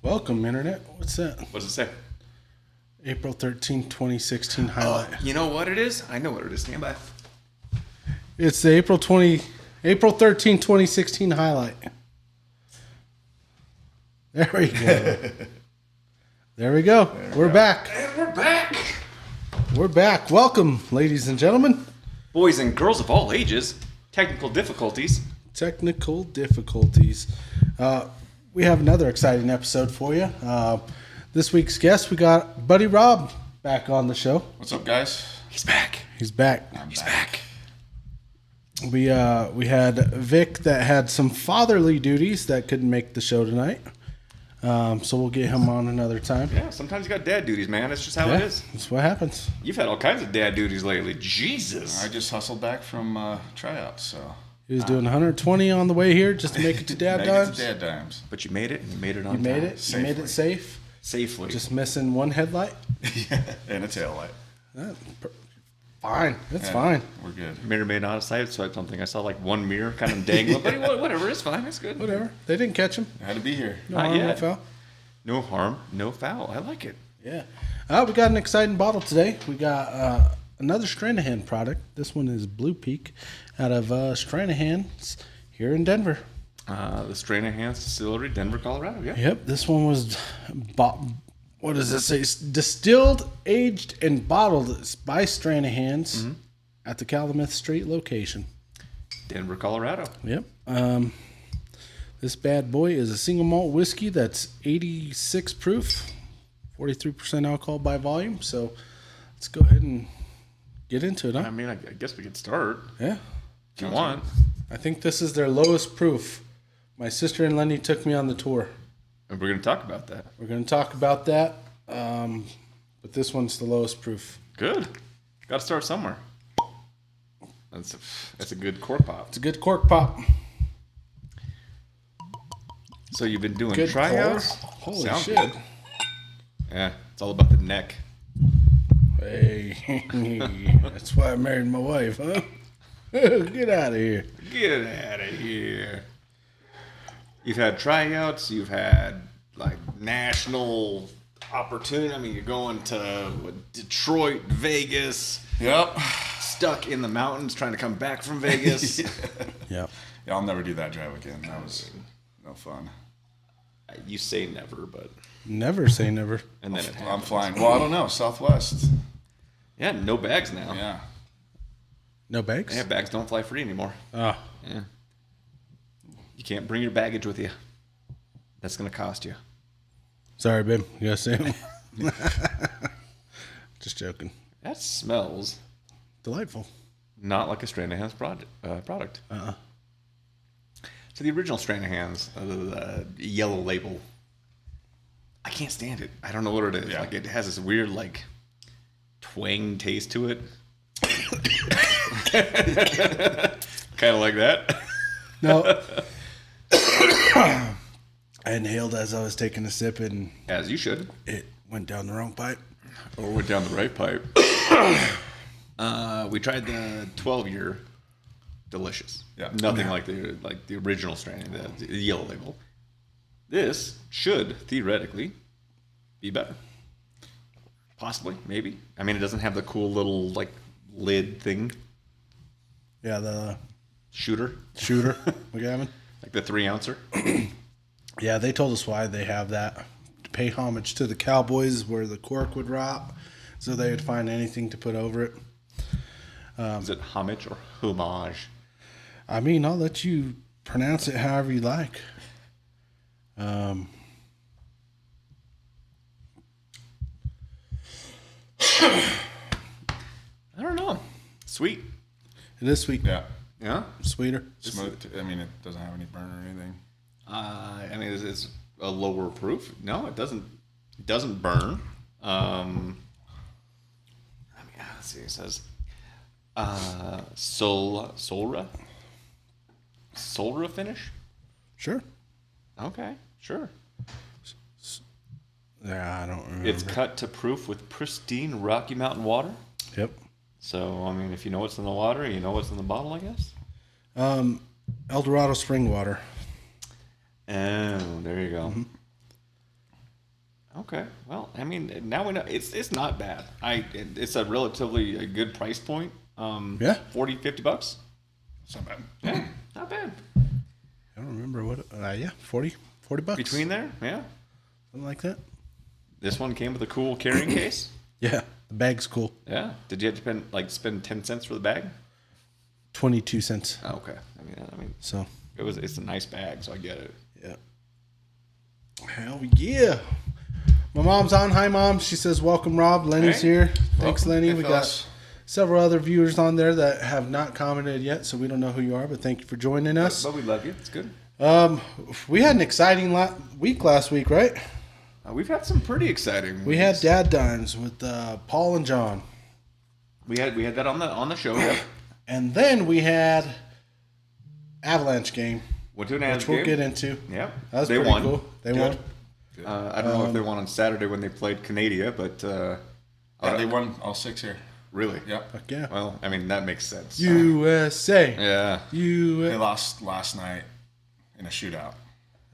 Welcome, Internet. What's that? What does it say? April 13, 2016 highlight. You know what it is? I know what it is. Stand by. It's the April 13, 2016 highlight. There we go. There we go. We're back. And we're back. We're back. Welcome, ladies and gentlemen. Boys and girls of all ages. Technical difficulties. Technical difficulties. We have another exciting episode for you. This week's guest, we got Buddy Rob back on the show. What's up, guys? He's back. He's back. He's back. We had Vic that had some fatherly duties that couldn't make the show tonight. So we'll get him on another time. Yeah, sometimes you got dad duties, man. That's just how it is. That's what happens. You've had all kinds of dad duties lately. Jesus. I just hustled back from tryouts, so. He was doing 120 on the way here just to make it to DadDimes. DadDimes. But you made it, and you made it on You made time. it. You made it safe. Safely. Just missing one headlight. Yeah, and a tail light. Fine. That's Yeah, fine. We're good. Mirror made out of sight, so I don't think I saw like one mirror kind of dangling. But whatever, it's fine. It's good. Whatever. They didn't catch him. I had to be here. No Not harm, no yet. foul. No harm, no foul. I like it. Yeah. We got an exciting bottle today. We got another Stranahan product. This one is Blue Peak out of Stranahan's here in Denver. The Stranahan's Distillery, Denver, Colorado. Yeah. Yep. This one was what does it say? Distilled, aged, and bottled by Stranahan's at the Calumet Street location. Denver, Colorado. Yep. This bad boy is a single malt whiskey that's 86 proof, 43% alcohol by volume. So let's go ahead and get into it, huh? I mean, I guess we could start Yeah. if you want. I think this is their lowest proof. My sister and Lenny took me on the tour. And we're going to talk about that. We're going to talk about that. But this one's the lowest proof. Good. Got to start somewhere. That's a good cork pop. It's a good cork pop. So you've been doing Good tryouts? pour. Holy Sounds shit. good. Yeah, it's all about the neck. Hey, that's why I married my wife, huh? Get out of here. Get out of here. You've had tryouts. You've had like national opportunity. I mean, you're going to Detroit, Vegas. Yep. Stuck in the mountains trying to come back from Vegas. Yep. Yeah, I'll never do that drive again. That was no fun. You say never, but Never say never. and then it I'm happens. flying. Well, I don't know. Southwest. Yeah, no bags now. Yeah. No bags? Yeah, bags don't fly free anymore. Oh, Yeah. You can't bring your baggage with you. That's going to cost you. sorry, babe. You gotta say them. Just joking. That smells Delightful. not like a Stranahan's product. So the original Stranahan's, the yellow label, I can't stand it. I don't know what it is. Yeah. Like it has this weird like twang taste to it. Kind of like that. No. I inhaled as I was taking a sip and As you should. it went down the wrong pipe. Or went down the right pipe. We tried the 12-year. Delicious. Yeah. Nothing like the original strain, the yellow label. This should theoretically be better. Possibly, maybe. I mean, it doesn't have the cool little like lid thing. Yeah, the Shooter. we got him. Like the 3-ouncer. Yeah, they told us why they have that. To pay homage to the Cowboys where the cork would rot. So they would find anything to put over it. Is it homage or homage? I mean, I'll let you pronounce it however you like. I don't know. Sweet. It is sweet. Yeah. Yeah. Sweeter. Smooth. I mean, it doesn't have any burn or anything. I mean, it's a lower proof. No, it doesn't. It doesn't burn. I mean, let's see. It says Solra finish. Sure. Okay, sure. Yeah, I don't remember. It's cut to proof with pristine Rocky Mountain water. Yep. So, I mean, if you know what's in the water, you know what's in the bottle, I guess. El Dorado spring water. Oh, there you go. Okay. Well, I mean, now we know it's not bad. It's a relatively a good price point. Yeah. $40-$50. It's not bad. Yeah, not bad. I don't remember what. Yeah, $40 bucks Between there, yeah. something like that. This one came with a cool carrying case. Yeah, the bag's cool. Yeah. Did you have to spend 10 cents for the bag? 22 cents. Oh, okay. I mean, So it's a nice bag, so I get it. yeah. Hell yeah. My mom's on. Hi, Mom. She says, welcome, Rob. Lenny's Hey. here. Thanks, Welcome. Lenny. Hey, We fellas. got several other viewers on there that have not commented yet, so we don't know who you are, but thank you for joining us. But we love you. It's good. We had an exciting week last week, right? We've had some pretty exciting. We had weeks. DadDimes with Paul and John. We had that on the show. Yep. And then we had Avalanche game, Went to an which Avs we'll game. get into. Yeah. That was they pretty won. cool. They Good. won. I don't know if they won on Saturday when they played Canada, but They won all 6 here. really. Yeah. Fuck yeah. Well, I mean that makes sense. USA. Yeah. They lost last night in a shootout.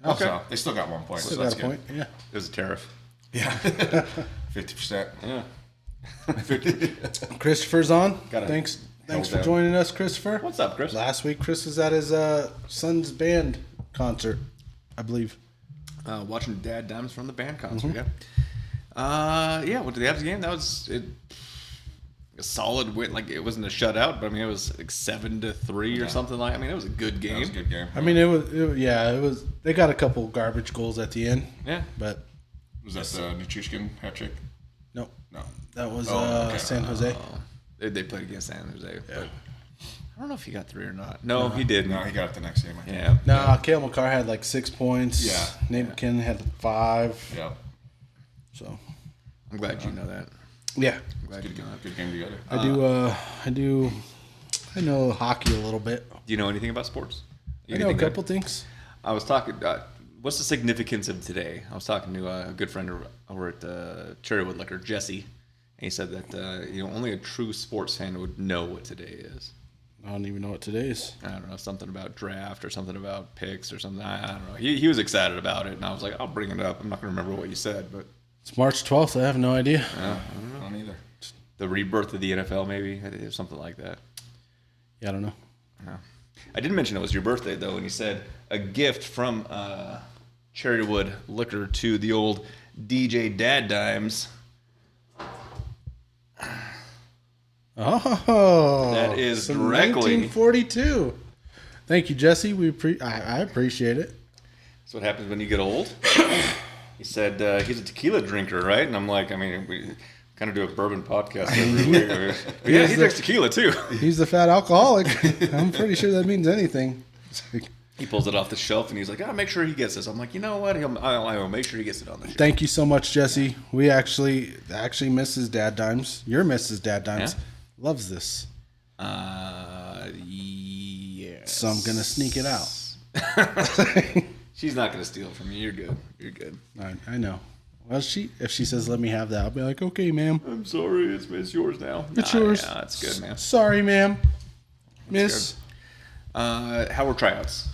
Okay. So they still got 1 point. Still so that's got a point. Yeah. It was a tariff. Yeah. 50%. Yeah. Christopher's on. Gotta Thanks hold for down. joining us, Christopher. What's up, Chris? Last week, Chris was at his son's band concert, I believe. Watching DadDimes from the band concert. Yeah. Yeah. Went to the Avs game. That was a solid win. Like it wasn't a shutout, but I mean it was like 7-3 or something like. I mean it was a good game. That was a good game. I mean, it was. They got a couple garbage goals at the end. Yeah. But Was that the Nichushkin hat trick? no, No. that was okay. San Jose. They played against San Jose. But I don't know if he got 3 or not. No, he didn't. No, he got it the next game, I think. Yeah. Nah, Cale McCarr had like 6 points. Yeah. Nate McKinnon had 5. Yeah. So I'm glad you know that. yeah, I'm glad you know that. Good game together. I know hockey a little bit. Do you know anything about sports? I know a couple things. I was talking. What's the significance of today? I was talking to a good friend over at Cherrywood Liquor, Jesse, and he said that only a true sports fan would know what today is. I don't even know what today is. I don't know, something about draft or something about picks or something. I don't know. He was excited about it, and I was like, I'll bring it up. I'm not going to remember what you said, but It's March 12th. I have no idea. I don't either. the rebirth of the NFL, maybe something like that. Yeah, I don't know. No. I did mention it was your birthday, though, and you said a gift from Cherrywood Liquor to the old DJ DadDimes. Oh, That is some directly- 1942. Thank you, Jesse. I appreciate it. That's what happens when you get old. He said he's a tequila drinker, right? And I'm like, I mean, we kind of do a bourbon podcast every week. Yeah, he drinks tequila, too. He's the fat alcoholic. I'm pretty sure that means anything. He pulls it off the shelf, and he's like, make sure he gets this. I'm like, you know what? I'll make sure he gets it on the shelf. Thank you so much, Jesse. We actually Mrs. DadDimes, your Mrs. DadDimes, loves this. Yes. So I'm going to sneak it out. She's not going to steal it from you. You're good. You're good. I know. Well, if she says, let me have that, I'll be like, okay, ma'am. I'm sorry. It's yours now. It's yours. Yeah, that's good, man. Sorry, ma'am. Miss. How were tryouts?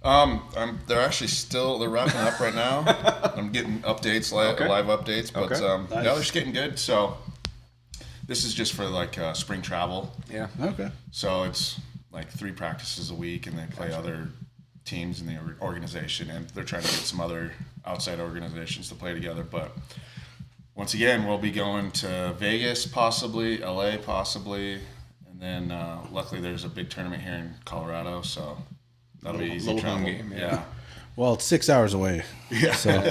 They're actually they're wrapping up right now. I'm getting updates, live updates, but Okay. yeah, they're just getting good. So this is just for like spring travel. Yeah. Okay. So it's like 3 practices a week, and they play other teams in the organization, and they're trying to get some other outside organizations to play together. But once again, we'll be going to Vegas, possibly LA, possibly, and then luckily there's a big tournament here in Colorado, so that'll be easy Little travel. home game, yeah. Well, it's 6 hours away. Yeah. So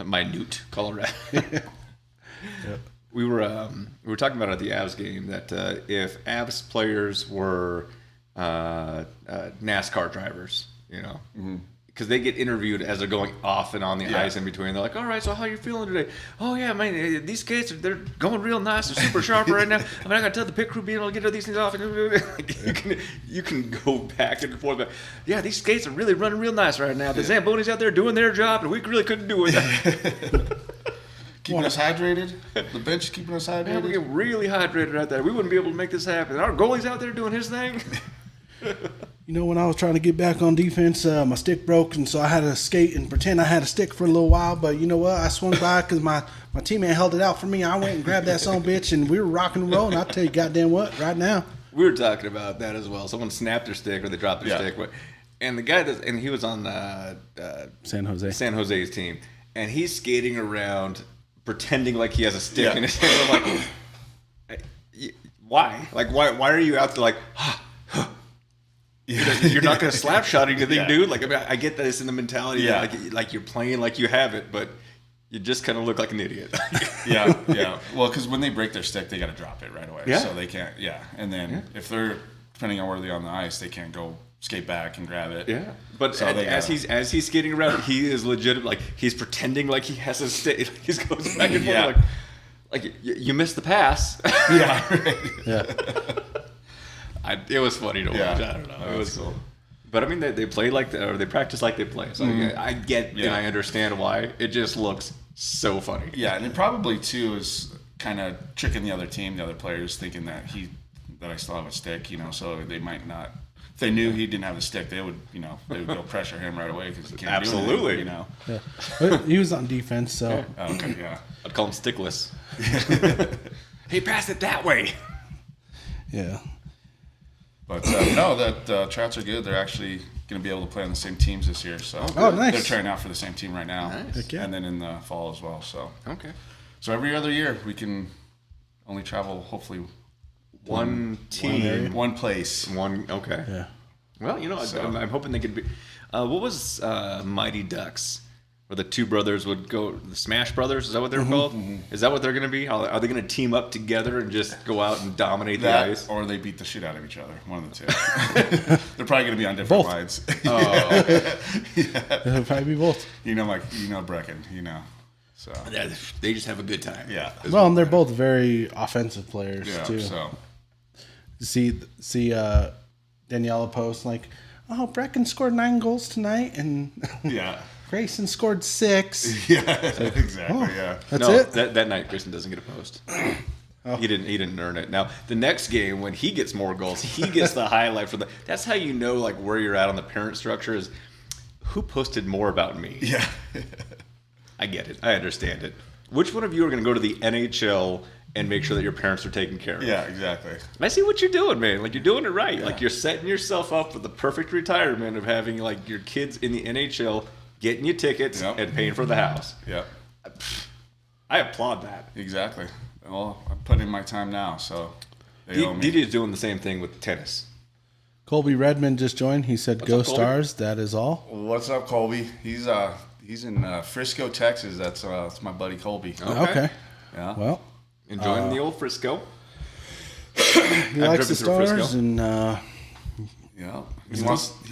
Minute, Colorado. We were talking about at the Avs game that if Avs players were NASCAR drivers, because they get interviewed as they're going off and on the ice in between. They're like, "All right, so how you feeling today?" "Oh yeah, man, these skates they're going real nice. They're super sharp right now. I mean, I got to tell the pit crew being able to get these things off." You can go back and forth. But yeah, these skates are really running real nice right now. The Zambonis out there doing their job, and we really couldn't do it. Keeping us hydrated. The bench is keeping us Man, we hydrated. get really hydrated out there. We wouldn't be able to make this happen. Our goalie's out there doing his thing. you know, when I was trying to get back on defense, my stick broke, and so I had to skate and pretend I had a stick for a little while. But you know what? I swung by because my teammate held it out for me. I went and grabbed that son bitch, and we were rocking and rolling. I'll tell you goddamn what, right now. We were talking about that as well. Someone snapped their stick or they dropped their stick. And the guy and he was on San Jose's team. And he's skating around pretending like he has a stick in his hand. I'm like, why? Like, why are you out there like, you're not going to slap shot anything, dude? Like, I mean, I get that it's in the mentality like you're playing like you have it, but you just kind of look like an idiot. yeah. Well, because when they break their stick, they got to drop it right away. Yeah. So they can't, and then if they're, depending on where they're on the ice, they can't go skate back and grab it. Yeah. But so as he's skating around, he is legit, like, he's pretending like he has a stick. He's going back and forth like you missed the pass. It was funny to watch. I don't know. It was cool. But I mean, they play they practice like they play. So I get and I understand why. It just looks so funny. Yeah, and it probably too is kind of tricking the other team, the other players, thinking that I still have a stick. You know, so they might not. If they knew he didn't have a stick, they would go pressure him right away because he can't do anything, you know. Yeah. But he was on defense, so. Okay, yeah. I'd call him stickless. He passed it that way. Yeah. But no, that Trouts are good. They're actually going to be able to play on the same teams this year. So nice. They're trying out for the same team right now, Nice. and then in the fall as well. So So every other year we can only travel hopefully one team, one place. Okay. Yeah. Well, you know, I'm hoping they could be. What was Mighty Ducks? Where the two brothers would go, the Smash Brothers, is that what they're called? Is that what they're going to be? Are they going to team up together and just go out and dominate the ice? Or they beat the shit out of each other. One of the two. They're probably going to be on different Both. lines. It'll probably be both. Brecken, So They just have a good time. yeah. Well, and they're both very offensive players, Yeah. too. So See Daniela post like, oh, Brecken scored 9 goals tonight, and yeah. Grayson scored 6. Yeah. Exactly. Yeah. That's it? That night Grayson doesn't get a post. He didn't earn it. Now the next game when he gets more goals, he gets the highlight for that's how you know like where you're at on the parent structure is who posted more about me. Yeah. I get it. I understand it. Which one of you are going to go to the NHL and make sure that your parents are taken care of? Yeah, exactly. I see what you're doing, man. Like, you're doing it right. Yeah. Like, you're setting yourself up for the perfect retirement of having, like, your kids in the NHL getting you tickets and paying for the house. Yeah. I applaud that. Exactly. Well, I put in my time now, so they owe me. Didi is doing the same thing with tennis. Colby Redmond just joined. He said, "Go up, Colby? Stars." That is all. What's up, Colby? He's in Frisco, Texas. That's my buddy Colby. Okay. Yeah. Well, Enjoying the old Frisco. he likes the driven through Stars, Frisco. and Yeah.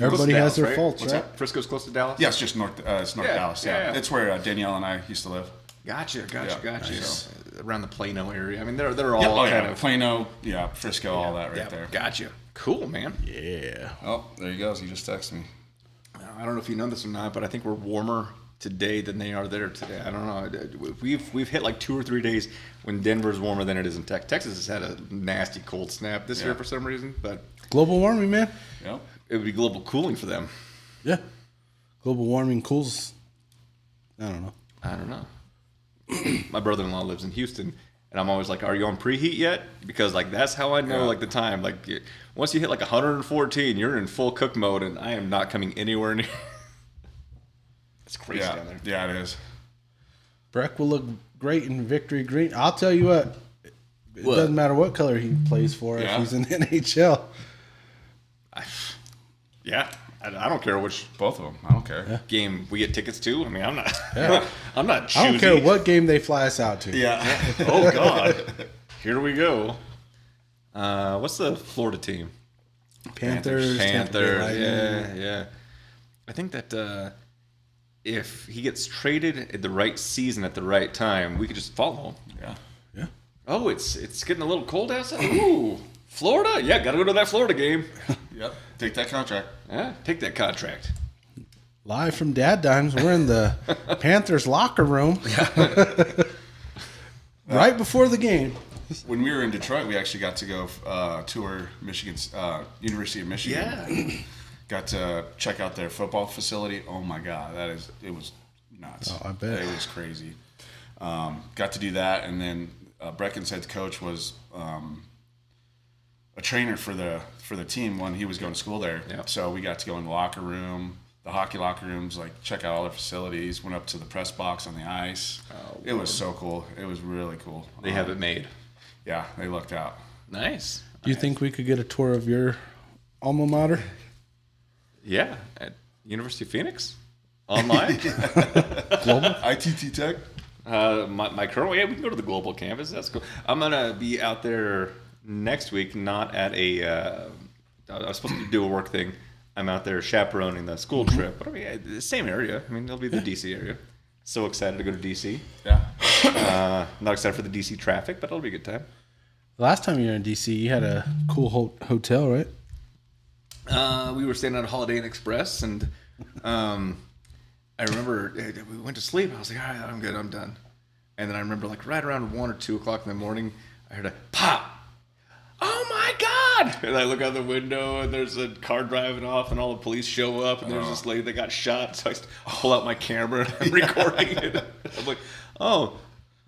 everybody has their right? faults, What's right? that? Frisco's close to Dallas? Yeah, it's just north Dallas. Yeah. yeah. It's where Danielle and I used to live. Gotcha. Yeah. Nice. Around the Plano area. I mean, they're all kind of Plano, Frisco, all that right there. Gotcha. Cool, man. Yeah. Oh, there he goes. He just texted me. I don't know if you know this or not, but I think we're warmer today than they are there today. I don't know. We've hit like 2 or 3 days when Denver's warmer than it is in Texas. Texas has had a nasty cold snap this year for some reason, but Global warming, man. Yep. it would be global cooling for them. Yeah. Global warming cools. I don't know. My brother-in-law lives in Houston, and I'm always like, "Are you on preheat yet?" Because like that's how I know like the time. Like once you hit like 114, you're in full cook mode, and I am not coming anywhere near. It's crazy down there. Yeah, it is. Breck will look great in victory green. I'll tell you what. It doesn't matter what color he plays for if he's in the NHL. I don't care which Both of them. I don't care. game we get tickets to. I mean, I'm not. I'm not choosy. I don't care what game they fly us out to. Yeah. Oh God. Here we go. What's the Florida team? Panthers. Tampa Bay Lightning. Yeah. I think that if he gets traded at the right season at the right time, we could just follow him. Yeah. Yeah. Oh, it's getting a little cold outside. Ooh, Florida? Yeah, got to go to that Florida game. Yep. Take that contract. Yeah, take that contract. Live from DadDimes, we're in the Panthers locker room. Right before the game. When we were in Detroit, we actually got to go tour Michigan's University of Michigan. Yeah. Got to check out their football facility. Oh my God, it was nuts. Oh, I bet. It was crazy. Got to do that, and then Brecken's head coach was a trainer for the team when he was going to school there. Yep. So we got to go in the locker room, the hockey locker rooms, like check out all their facilities. Went up to the press box on the ice. Oh, it was so cool. It was really cool. They have it made. Yeah, they lucked out. Nice. Do you think we could get a tour of your alma mater? Yeah, at University of Phoenix, online. Global? ITT Tech. My current, yeah, we can go to the global campus. That's cool. I'm gonna be out there next week. Not at a. I was supposed to do a work thing. I'm out there chaperoning the school trip, but I mean, the same area. I mean, it'll be the DC area. So excited to go to DC. Yeah. Not excited for the DC traffic, but it'll be a good time. The last time you were in DC, you had a cool hotel, right? We were staying at a Holiday Inn Express, and I remember we went to sleep. I was like, all right, I'm good, I'm done. And then I remember, like, right around 1 or 2 o'clock in the morning, I heard a pop. Oh my God! And I look out the window, and there's a car driving off, and all the police show up, and there's this lady that got shot. So I pull out my camera, and I'm recording it. I'm like, oh,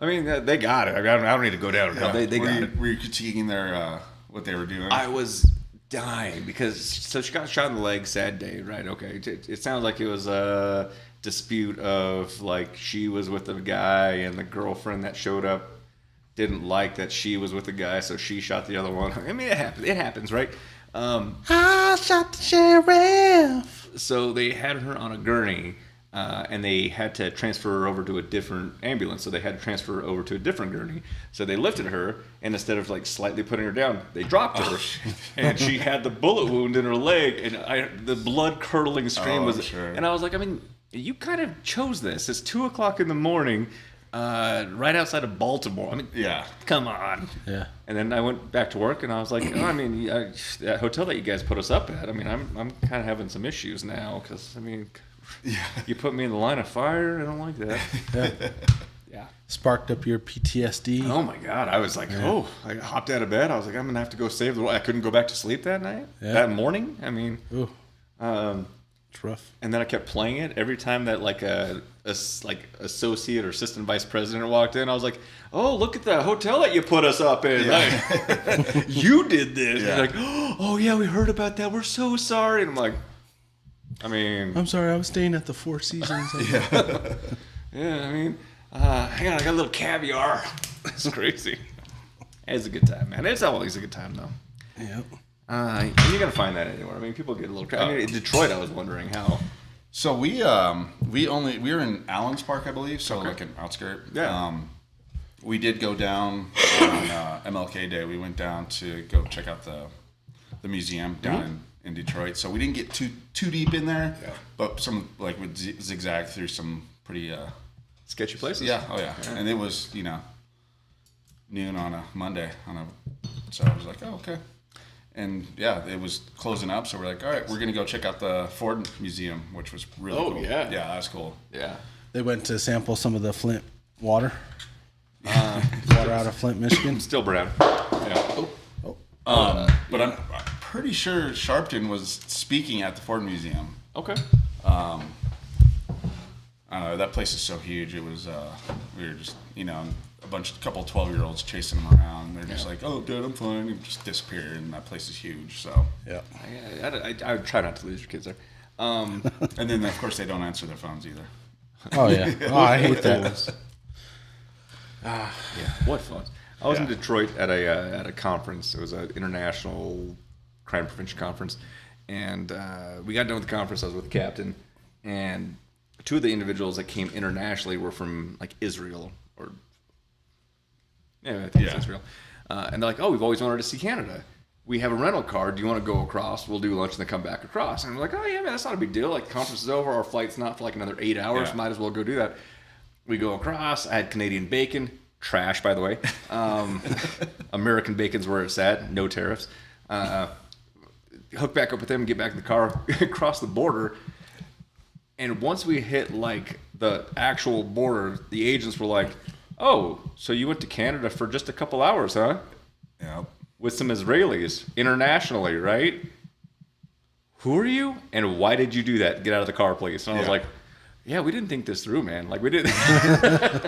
I mean, they got it. I don't need to go down. No, they got it. Were you critiquing their what they were doing? I was dying because she got shot in the leg. Sad day, right? Okay, it sounds like it was a dispute of, like, she was with a guy and the girlfriend that showed up didn't like that she was with the guy, so she shot the other one. I mean, it happens, right? I shot the sheriff. So they had her on a gurney, and they had to transfer her over to a different ambulance. So they had to transfer her over to a different gurney. So they lifted her, and instead of, like, slightly putting her down, they dropped her, and she had the bullet wound in her leg, and the blood curdling scream was. Sure. And I was like, I mean, you kind of chose this. It's 2 o'clock in the morning. Right outside of Baltimore. I mean, Yeah. come on. Yeah. And then I went back to work, and I was like, oh, I mean, that hotel that you guys put us up at, I mean, I'm kind of having some issues now because, I mean, you put me in the line of fire. I don't like that. Yeah. Sparked up your PTSD. Oh my God. I was like, oh, I hopped out of bed. I was like, I'm going to have to go save the world. I couldn't go back to sleep that night, that morning. I mean, Ooh. It's rough. and then I kept playing it every time that, like, a associate or assistant vice president walked in. I was like, oh, look at the hotel that you put us up in. Like, you did this. Yeah. They're like, oh yeah, we heard about that. We're so sorry. And I'm like, I mean, I'm sorry, I was staying at the Four Seasons. yeah, I mean, hang on, I got a little caviar. It's crazy. It's a good time, man. It's always a good time, though. Yep. You're gonna find that anywhere. I mean, people get a little. I mean, in Detroit, I was wondering how. So we were in Allen's Park, I believe, so like an outskirt. Yeah. We did go down on MLK Day. We went down to go check out the museum down in Detroit. So we didn't get too deep in there, but some, like, would zigzag through some pretty Sketchy places. yeah. Oh yeah. And it was, noon on a Monday so I was like, oh, okay. And yeah, it was closing up, so we're like, all right, we're gonna go check out the Ford Museum, which was really cool. yeah. Yeah, that's cool. Yeah. They went to sample some of the Flint water. Water out of Flint, Michigan. Still brown. Yeah. But I'm pretty sure Sharpton was speaking at the Ford Museum. Okay. I don't know, that place is so huge. It was we were just a couple 12-year-olds chasing them around. They're just like, oh, Dad, I'm fine, and just disappear. And that place is huge. So Yeah. I would try not to lose your kids there. and then of course they don't answer their phones either. Oh yeah. Oh, I hate that. Yeah. What fun. I was in Detroit at a conference. It was an international crime prevention conference, and we got done with the conference. I was with the captain, and two of the individuals that came internationally were from, like, Israel or. Yeah, I think it's Israel. And they're like, oh, we've always wanted to see Canada. We have a rental car. Do you want to go across? We'll do lunch and then come back across. And we're like, oh, yeah, man, that's not a big deal. Like, the conference is over. Our flight's not for like another 8 hours. Yeah. Might as well go do that. We go across. I had Canadian bacon. Trash, by the way. American bacon's where it's at. No tariffs. Hook back up with them, get back in the car, cross the border. And once we hit, like, the actual border, the agents were like, oh, so you went to Canada for just a couple hours, huh? Yeah. With some Israelis internationally, right? who are you and why did you do that? Get out of the car, please. And I was like, yeah, we didn't think this through, man. Like, we didn't.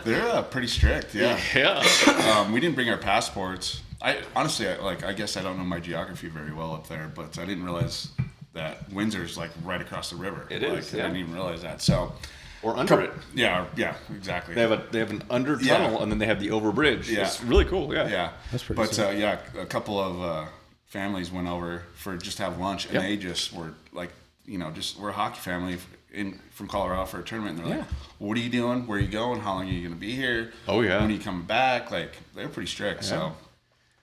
They're pretty strict, yeah. Yeah. We didn't bring our passports. I guess I don't know my geography very well up there, but I didn't realize that Windsor's like right across the river. It like, is, I yeah. didn't even realize that. So, Or under it. yeah, exactly. They have an under tunnel and then they have the over bridge. Yeah. It's really cool. Yeah. Yeah, That's pretty But sick. a couple of families went over for just to have lunch, and they just were like, we're a hockey family from Colorado for a tournament. And they're like, "What are you doing? Where are you going? How long are you going to be here? Oh, yeah. When are you coming back?" Like, they're pretty strict. Yeah. So,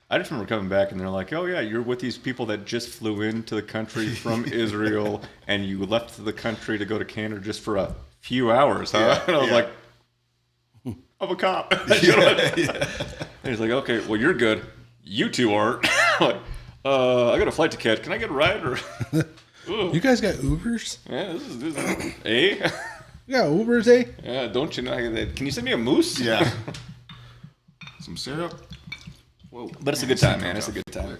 I just remember coming back and they're like, oh, yeah, you're with these people that just flew into the country from Israel and you left the country to go to Canada just for a few hours, huh? Yeah, And I was yeah. like, I'm a cop. And he's like, okay, well, you're good. You two aren't. I'm like, I got a flight to catch. Can I get a ride? Or You guys got Ubers? yeah, this is eh? You got Ubers, eh? Yeah, don't you know? Can you send me a moose? yeah. Some syrup. Whoa. But it's a good time, man. It's a good time.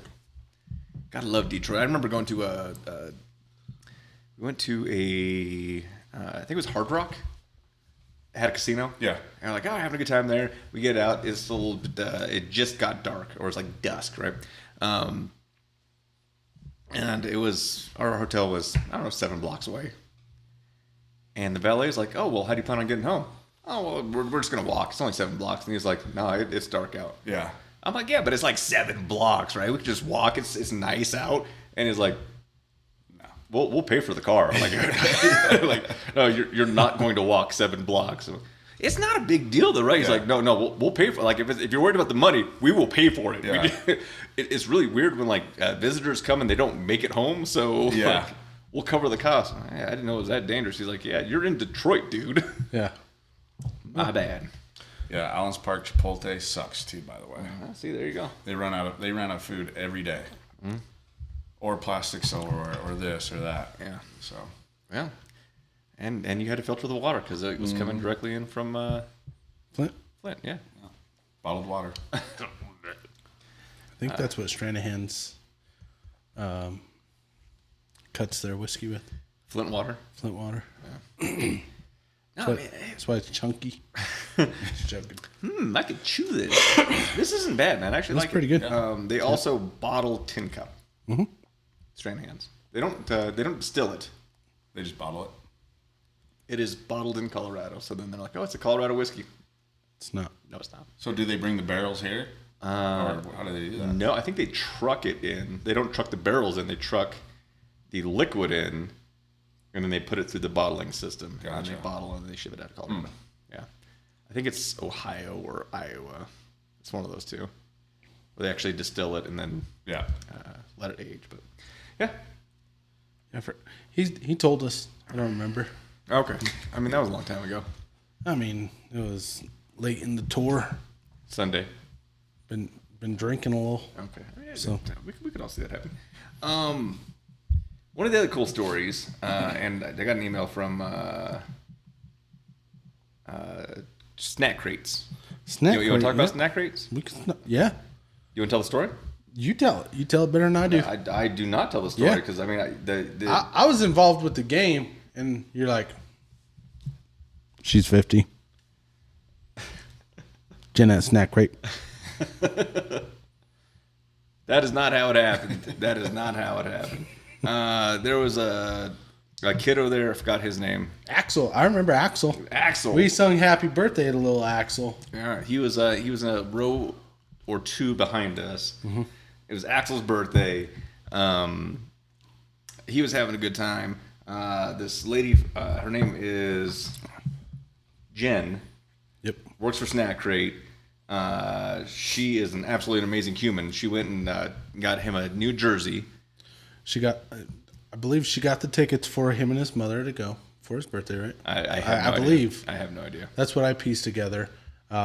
Gotta love Detroit. I remember going to we went to I think it was Hard Rock. It had a casino. Yeah. And we're like, oh, having a good time there. We get out. It's a little bit, it just got dark, or it's like dusk, right? And it was, our hotel was, I don't know, 7 blocks away. And the valet's like, oh, well, how do you plan on getting home? Oh, well, we're just going to walk. It's only 7 blocks. And he's like, no, it's dark out. Yeah. I'm like, yeah, but it's like 7 blocks, right? We could just walk. It's nice out. And he's like, no, we'll pay for the car. I'm like, like, no, you're not going to walk 7 blocks. So, it's not a big deal, though, right? He's like, no, we'll pay for it. Like, if you're worried about the money, we will pay for it. Yeah. It's really weird when like visitors come and they don't make it home. So like, we'll cover the cost. I didn't know it was that dangerous. He's like, yeah, you're in Detroit, dude. Yeah. My bad. Yeah, Allen's Park Chipotle sucks too, by the way. See, there you go. They ran out of food every day. Or plastic silverware or this or that. Yeah. So Yeah. And you had to filter the water because it was coming directly in from Flint? Flint, yeah. bottled water. I think that's what Stranahan's cuts their whiskey with. Flint water. Flint water. No, But man, that's why it's chunky. Just joking. I could chew this. This isn't bad, man. I actually That's like pretty it. good. They also bottle Tin Cup. Mm-hmm. Stranahan's. They don't distill it. They just bottle it. It is bottled in Colorado. So then they're like, oh, it's a Colorado whiskey. It's not. No, it's not. So do they bring the barrels here? Or how do they do that? No, I think they truck it in. They don't truck the barrels in. They truck the liquid in, and then they put it through the bottling system. And Gotcha. they bottle and they ship it out to Colorado. Yeah. I think it's Ohio or Iowa. It's one of those two. Where they actually distill it and then Yeah. let it age. But yeah. He told us. I don't remember. Okay. I mean, that was a long time ago. I mean, it was late in the tour. Sunday. Been drinking a little. Okay. Yeah, So- we could all see that happen. One of the other cool stories, and I got an email from snack crates. Snack You want to talk crate, about snack crates? We can, yeah. You want to tell the story? You tell it. You tell it better than I do. I do not tell the story Yeah. because I mean I was involved with the game, and you're like, she's 50. Jenna snack crate. that is not how it happened. That is not how it happened. There was a kid over there. I forgot his name. Axel. I remember Axel. Axel. We sung happy birthday to little Axel. Yeah, he was in a row or two behind us. Mm-hmm. It was Axel's birthday. He was having a good time. This lady, her name is Jen. Yep. Works for Snack Crate. She is an absolutely amazing human. She went and got him a new jersey. She got, I believe she got the tickets for him and his mother to go for his birthday, right? I believe. I have no idea. That's what I pieced together.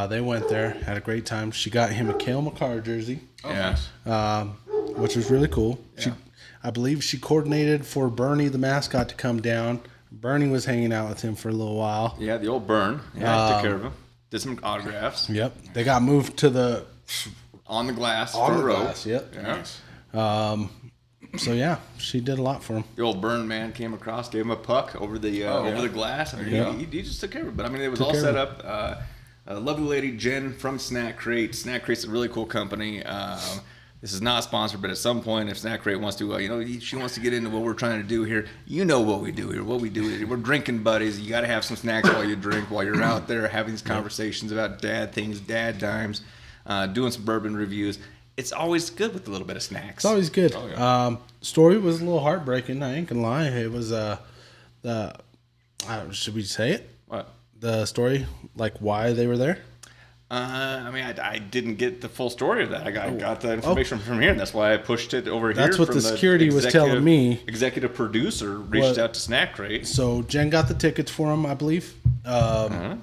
They went there, had a great time. She got him a Cale McCarr jersey, Oh, Yeah. nice. which was really cool. Yeah. I believe she coordinated for Bernie, the mascot, to come down. Bernie was hanging out with him for a little while. Yeah, the old burn. Yeah, took care of him. Did some autographs Yep. They got moved to the on the glass on for the a row. glass. Yep. Yeah. Nice. So yeah, she did a lot for him. The old burn man came across, gave him a puck over the over the glass. I mean, he just took care of it. But I mean, it was all set up. A lovely lady, Jen from Snack Crate. Snack Crate's a really cool company. This is not sponsored, but at some point, if Snack Crate wants to, she wants to get into what we're trying to do here. You know what we do here. What we do here. We're drinking buddies. You got to have some snacks while you drink, while you're out there having these conversations about dad things, DadDimes, doing some bourbon reviews. It's always good with a little bit of snacks. It's always good. Oh, yeah. Story was a little heartbreaking. I ain't gonna lie. It was should we say it? What? The story, like why they were there. I mean, I didn't get the full story of that. I got the information from here, and that's why I pushed it over here. That's what from the security was telling me. Executive producer reached out to Snack Crate. So Jen got the tickets for him, I believe. The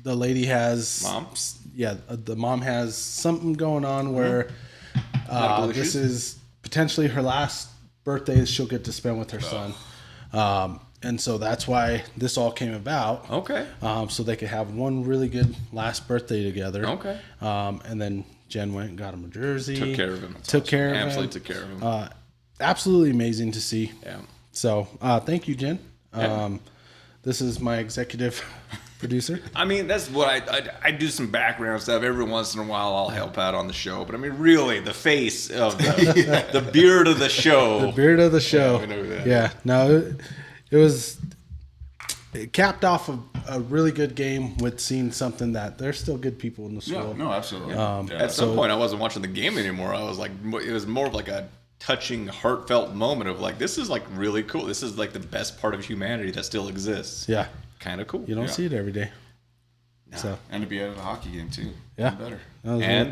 lady has Mom? Yeah, the mom has something going on where this is potentially her last birthday that she'll get to spend with her son. And so that's why this all came about. Okay. So they could have one really good last birthday together. Okay. And then Jen went and got him a jersey. Took care of him. Absolutely took care of him. Absolutely amazing to see. Yeah. So thank you, Jen. Yeah. This is my executive producer. I mean, that's what I do some background stuff. Every once in a while, I'll help out on the show. But I mean, really, the face of the beard of the show. The beard of the show. Yeah, we know who that Yeah. No, it capped off a really good game with seeing something that there's still good people in this Yeah, world. no, absolutely. At some point, I wasn't watching the game anymore. I was like, it was more of like a touching, heartfelt moment of like, this is like really cool. This is like the best part of humanity that still exists. Yeah. Kind of cool. You don't see it every day. No. So And to be at a hockey game too. Yeah. Even better.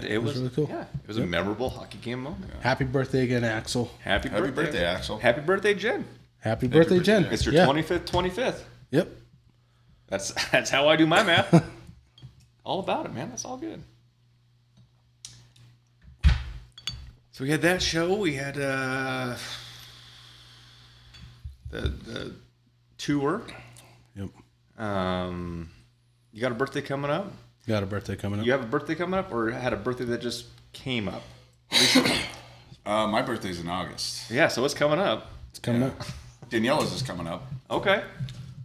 it was really really cool. Yeah, it was a memorable hockey game moment. Yeah. Happy birthday again, Axel. Happy birthday, Axel. Happy birthday, Jen. Happy birthday, birthday, Jen. Jen. It's your Yeah. 25th. Yep. That's how I do my math. All about it, man. That's all good. So we had that show. We had the tour. Yep. You got a birthday coming up? Got a birthday coming up. You have a birthday coming up, or had a birthday that just came up? My birthday's in August. Yeah, so it's coming up. It's coming up. Daniela's is coming up. Okay.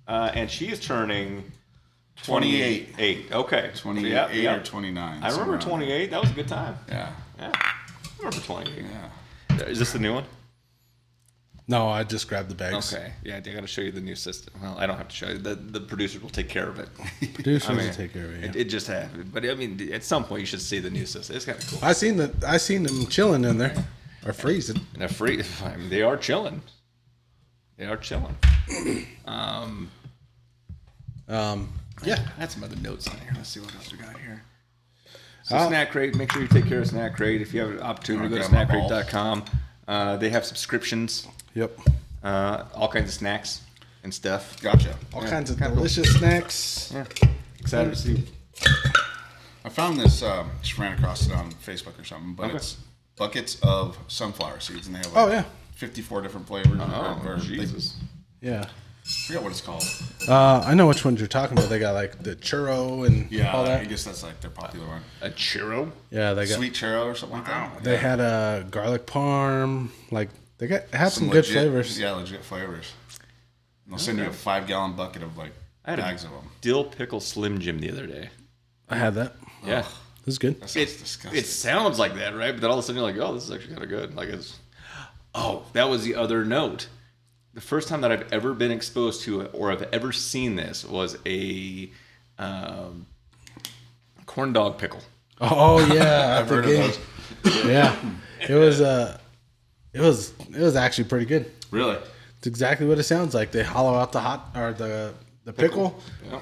And she is turning 28. 28. Okay. 28 Yeah. or 29. I remember somewhere around 28. That was a good time. there. Yeah. I remember 28. Yeah. Is this the new one? No, I just grabbed the bags. Okay. Yeah, I got to show you the new system. Well, I don't have to show you. The producers will take care of it. Producers I mean, will take care of it. It just happened. But I mean, at some point, you should see the new system. It's kind of cool. I seen them chilling in there, or freezing. And they're free. I mean, they are chilling. Yeah. I had some other notes on here. Let's see what else we got here. So Snack Crate, make sure you take care of Snack Crate. If you have an opportunity, go to snackcrate.com. They have subscriptions, Yep. all kinds of snacks and stuff. Gotcha. All kinds of delicious snacks. Yeah. Excited to see. I found this, just ran across it on Facebook or something, but Okay. it's buckets of sunflower seeds, and they have like Oh yeah. 54 different flavors. Oh, Jesus. Yeah. I forget what it's called. I know which ones you're talking about. They got like the churro and Yeah, all I that. guess that's like their popular one. A churro? Yeah, they got. Sweet churro or something like that. They had a garlic parm. Like they had some good legit, flavors. Yeah, legit flavors. And they'll send you a 5-gallon bucket of like I had bags a of them. dill pickle Slim Jim the other day. I had that. Yeah. It was good. That sounds disgusting. It sounds like that, right? But then all of a sudden you're like, oh, this is actually kind of good. Like it's. Oh, that was the other note. The first time that I've ever been exposed to it, or I've ever seen this, was a corn dog pickle. Oh yeah, I've heard of those. Yeah, it was actually pretty good. Really? It's exactly what it sounds like. They hollow out the pickle, Yeah.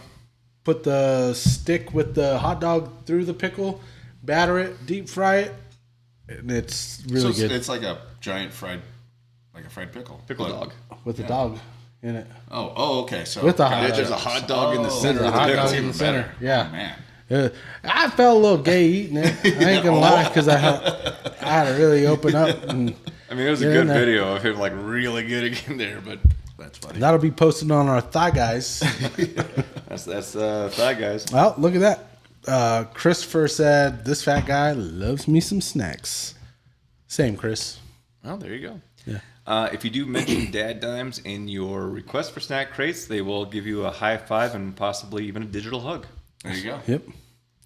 put the stick with the hot dog through the pickle, batter it, deep fry it, and it's really So good it's like a giant fried pickle. Pickle But- dog. with the dog in it. Oh, okay. So With the hot gotcha. dog. There's a hot dog in the center There's of a the hot pickle. dog in the center. Oh, Yeah, man. I felt a little gay eating it. I ain't gonna lie, because I had to really open up, and I mean, it was a Yeah, good no. video of him like really getting in there, but That's funny. that'll be posted on our Thigh Guys. that's Thigh Guys. Well, look at that. Christopher said, "This fat guy loves me some snacks." Same, Chris. Well, there you go. Yeah. If you do mention DadDimes in your request for snack crates, they will give you a high five and possibly even a digital hug. There you go. Yep.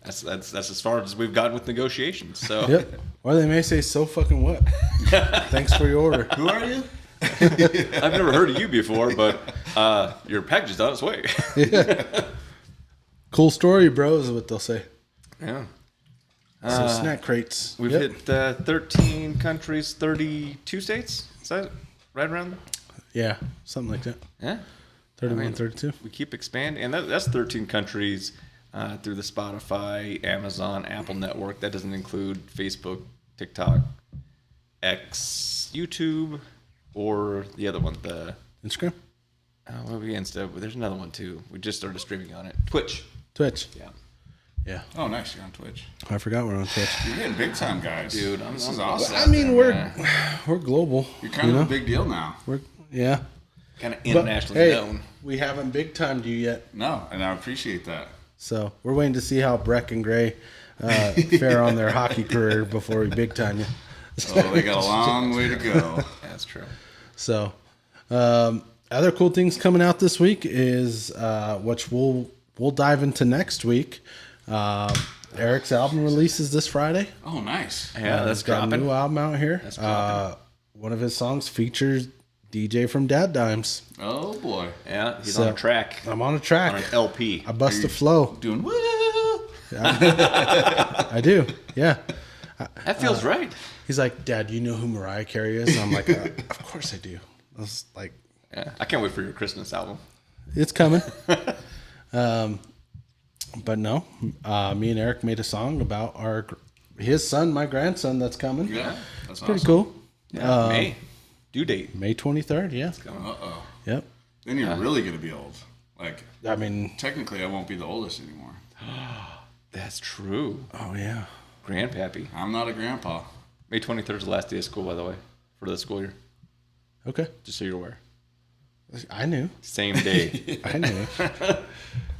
That's as far as we've gotten with negotiations. So Yep. Or they may say, so fucking what? Thanks for your order. Who are you? I've never heard of you before, but your package is on its way. Cool story, bro, is what they'll say. Yeah. So snack crates. We've Yep. hit 13 countries, 32 states. Is that right around? Yeah, something like that. Yeah. 31, 32. We keep expanding, and that's 13 countries through the Spotify, Amazon, Apple network. That doesn't include Facebook, TikTok, X, YouTube, or the other one. The Instagram? what we Insta. There's another one too. We just started streaming on it. Twitch. Twitch. Yeah. Yeah. Oh, nice. You're on Twitch. I forgot we're on Twitch. You're getting big time, guys. Dude, this I'm is awesome. I mean, we're global. You're kind of a big deal now. Yeah. Kind of But, internationally hey, known. we haven't big timed you yet. No, and I appreciate that. So we're waiting to see how Breck and Gray fare on their hockey career before we big time you. Oh, they got a long way to go. That's true. So, other cool things coming out this week is which we'll dive into next week. Eric's album releases this Friday. Oh, nice. Yeah, that's He's got a dropping. new album out here. That's dropping. One of his songs features DJ from DadDimes. Oh, boy. Yeah, he's So, on a track. I'm on a track. On an LP. I bust a flow. Doing woo. I do. Yeah. That feels right. He's like, Dad, you know who Mariah Carey is? And I'm like, of course I do. I was like, Yeah, I can't wait for your Christmas album. it's coming. But no, me and Eric made a song about his son, my grandson, that's coming. Yeah, that's Pretty awesome. cool. Yeah, May. Due date. May 23rd, yeah. Uh-oh. Yep. Then you're really going to be old. Like, I mean, technically, I won't be the oldest anymore. That's true. oh yeah. Grandpappy. I'm not a grandpa. May 23rd is the last day of school, by the way, for the school year. Okay. Just so you're aware. I knew. Same day. I knew.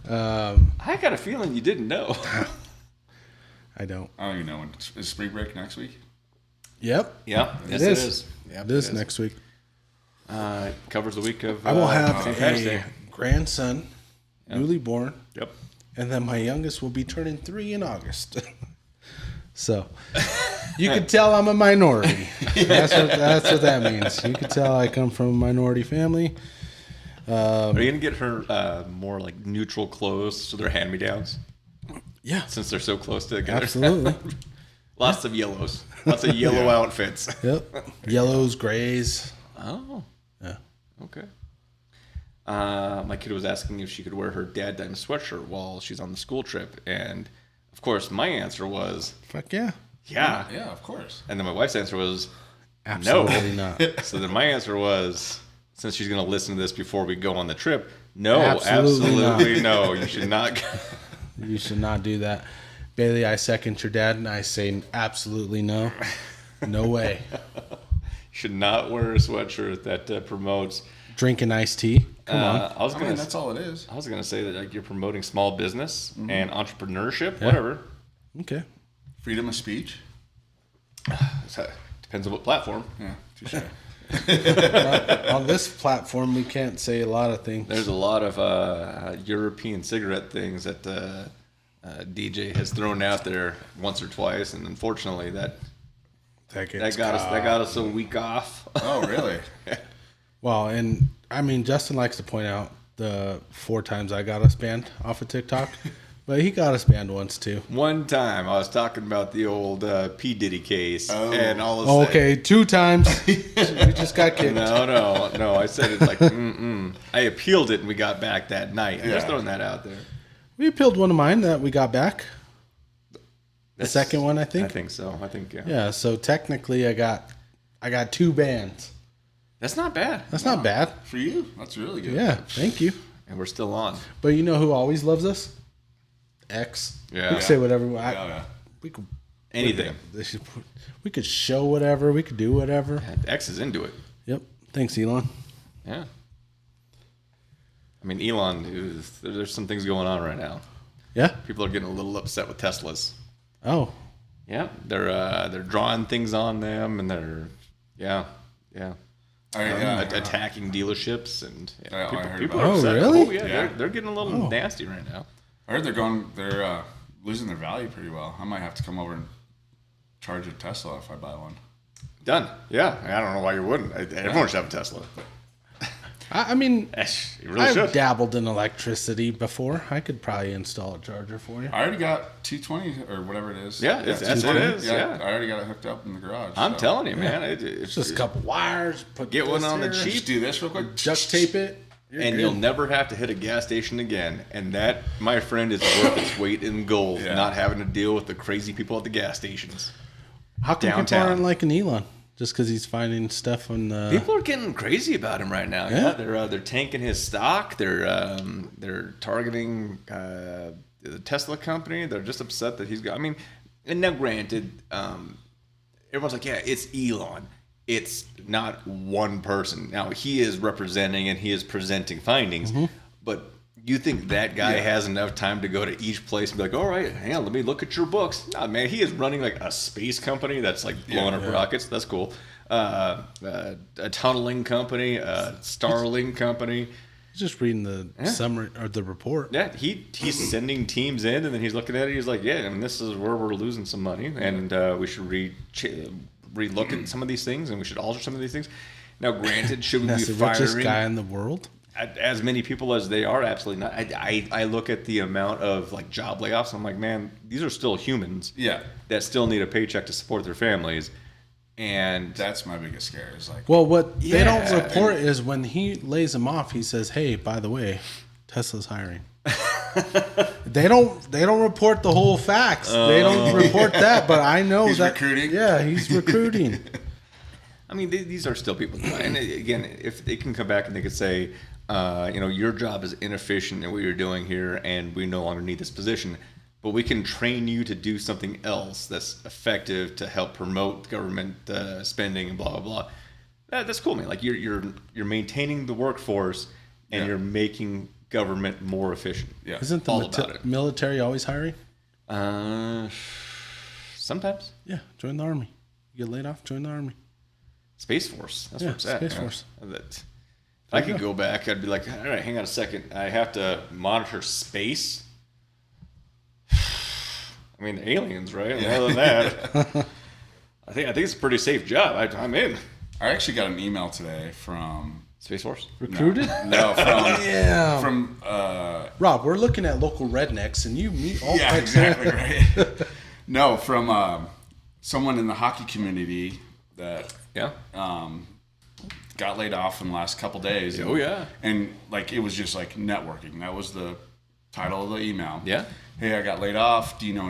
I got a feeling you didn't know. I don't. I don't even know when. Is spring break next week? Yep. Yeah, yes, It it is. is. Yep, It is next week. It covers the week of I will have St. Patrick's a Day. grandson, newly born, Yep. and then my youngest will be turning 3 in August. So you can tell I'm a minority. That's what that means. You can tell I come from a minority family. Are you going to get her more like neutral clothes so they're hand-me-downs Yeah, since they're so close together? absolutely. Lots of yellows. Lots of yellow outfits. Yep. Yellows, grays. Oh, Yeah. okay. My kid was asking if she could wear her DadDimes sweatshirt while she's on the school trip. And, of course, my answer was, Fuck yeah. yeah. Yeah, of course. And then my wife's answer was, Absolutely not. So then my answer was, since she's going to listen to this before we go on the trip, no, Absolutely absolutely no. You should not. You should not do that. Bailey, I second your dad, and I say absolutely no. No way. You should not wear a sweatshirt that promotes. Drinking iced tea. Come on. I was I gonna. mean, that's all it is. I was gonna say that like you're promoting small business and entrepreneurship, whatever. Okay. Freedom of speech. So, depends on what platform. Yeah, touche. On this platform, we can't say a lot of things. There's a lot of European cigarette things that DJ has thrown out there once or twice, and unfortunately that got us a week off. Oh, really? Well, and I mean, Justin likes to point out the 4 times I got us banned off of TikTok, but he got us banned once too. One time I was talking about the old P Diddy case, and all of a Oh, sudden, okay, 2 times. We just got kicked. no. I said it like, I appealed it, and we got back that night. I'm just throwing that out there. We appealed one of mine that we got back. The second one, I I think. think so. Yeah. Yeah, so technically I got 2 bans. That's not bad. That's not bad. For you? That's really good. Yeah, thank you. And we're still on. But you know who always loves us? X. Yeah. We can say whatever. Yeah. We could. Anything. We could show whatever. We could do whatever. X is into it. Yep. Thanks, Elon. Yeah. I mean, Elon, there's some things going on right now. Yeah. People are getting a little upset with Teslas. Oh. Yeah, they're drawing things on them, and they're Yeah, yeah. Attacking dealerships and I heard people about are upset. really? Oh yeah, they're getting a little nasty right now. I heard they're losing their value pretty well. I might have to come over and charge a Tesla if I buy one. Done. Yeah, I don't know why you wouldn't. Everyone should have a Tesla. I mean, You really I've should. dabbled in electricity before. I could probably install a charger for you. I already got 220 or whatever it is. Yeah, that's what it is. Yeah. I already got it hooked up in the garage. I'm so. telling you, man. It's just a couple wires. Get one on the cheap. Just do this real quick. Duct tape it. You'll never have to hit a gas station again. And that, my friend, is worth its weight in gold. Yeah. Not having to deal with the crazy people at the gas stations. How come people downtown. aren't liking Elon? Just because he's finding stuff on the... People are getting crazy about him right now. Yeah, they're tanking his stock. They're targeting the Tesla company. They're just upset that he's got. I mean, and now granted, everyone's like, yeah, it's Elon. It's not one person. Now he is representing and he is presenting findings, but you think that guy has enough time to go to each place and be like, all right, hang on, let me look at your books? No, man, he is running like a space company that's like blowing up rockets. That's cool. A tunneling company, a Starlink company. He's just reading the summary or the report. Yeah, he's sending teams in, and then he's looking at it. He's like, yeah, I mean, this is where we're losing some money, and we should relook at some of these things, and we should alter some of these things. Now, granted, should we be That's the richest firing guy in the world? as many people as they are? Absolutely not. I look at the amount of like job layoffs. I'm like, man, these are still humans. Yeah. That still need a paycheck to support their families, and That's my biggest scare. Is like, Well, what they don't report is when he lays them off, he says, "Hey, by the way, Tesla's hiring." They don't report the whole facts. They don't report that, but I know He's that recruiting? Yeah, he's recruiting. I mean, these are still people. And again, if they can come back and they could say, your job is inefficient in what you're doing here, and we no longer need this position, but we can train you to do something else that's effective to help promote government spending and blah blah blah. That's cool, man. Like you're maintaining the workforce and you're making government more efficient. Yeah. Isn't the All about it. military always hiring? Sometimes. Yeah, join the army. You get laid off, join the army. Space Force. That's where it's at. Space Force. If I could go back, I'd be like, all right, hang on a second. I have to monitor space. I mean, aliens, right? And other than that, I think it's a pretty safe job. I'm in. I actually got an email today from Space Force. Recruited? no from Yeah. from Rob, we're looking at local rednecks, and you meet all yeah, kinds exactly right. No, from someone in the hockey community that got laid off in the last couple days. Oh yeah. And like it was just like networking. That was the title of the email. Yeah. Hey, I got laid off. Do you know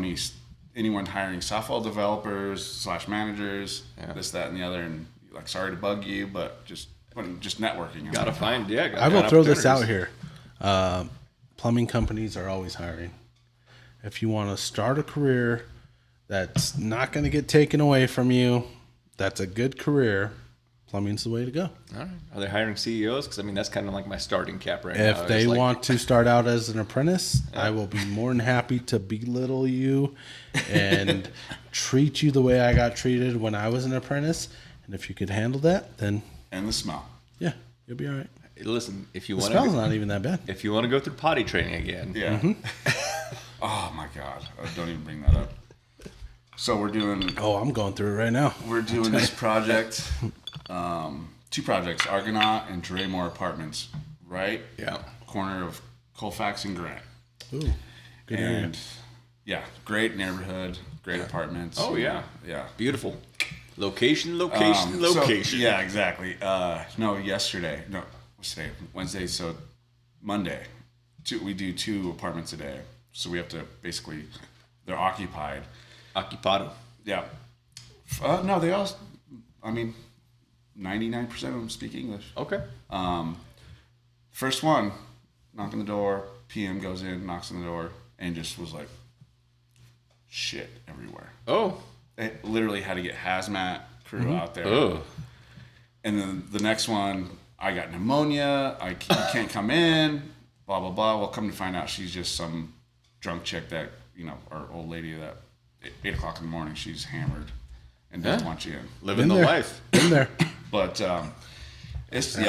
anyone hiring software developers / managers? This, that, and the other. And like, sorry to bug you, but just networking. Gotta find. I will throw this out here. Plumbing companies are always hiring. If you want to start a career that's not going to get taken away from you, that's a good career. Plumbing's the way to go. All right. Are they hiring CEOs? Because I mean, that's kind of like my starting cap right now. If they want to start out as an apprentice, I will be more than happy to belittle you and treat you the way I got treated when I was an apprentice. And if you could handle that, then And the smell. yeah, you'll be all right. Listen, if you The want smell's not even that bad. if you want to go through potty training again, Yeah. Oh my God! Don't even bring that up. So we're doing. Oh, I'm going through it right now. We're doing this project, 2 projects, Argonaut and Draymore Apartments, right? Yeah. Corner of Colfax and Grant. Ooh, good area. And yeah, great neighborhood, great apartments. Oh yeah. Yeah. Beautiful. Location. So, yeah, exactly. No, what's today? Wednesday. So Monday, we do 2 apartments a day. So we have to basically, they're occupied. Occupado. Yeah. No, they all, 99% of them speak English. Okay. First one, knock on the door, PM goes in, knocks on the door, and just was like, shit everywhere. Oh. They literally had to get hazmat crew out there. Oh. And then the next one, I got pneumonia, you can't come in, blah, blah, blah. Well, come to find out she's just some drunk chick that, our old lady that 8 o'clock in the morning, she's hammered. and doesn't want you in. Living the there. life. In there. But it's I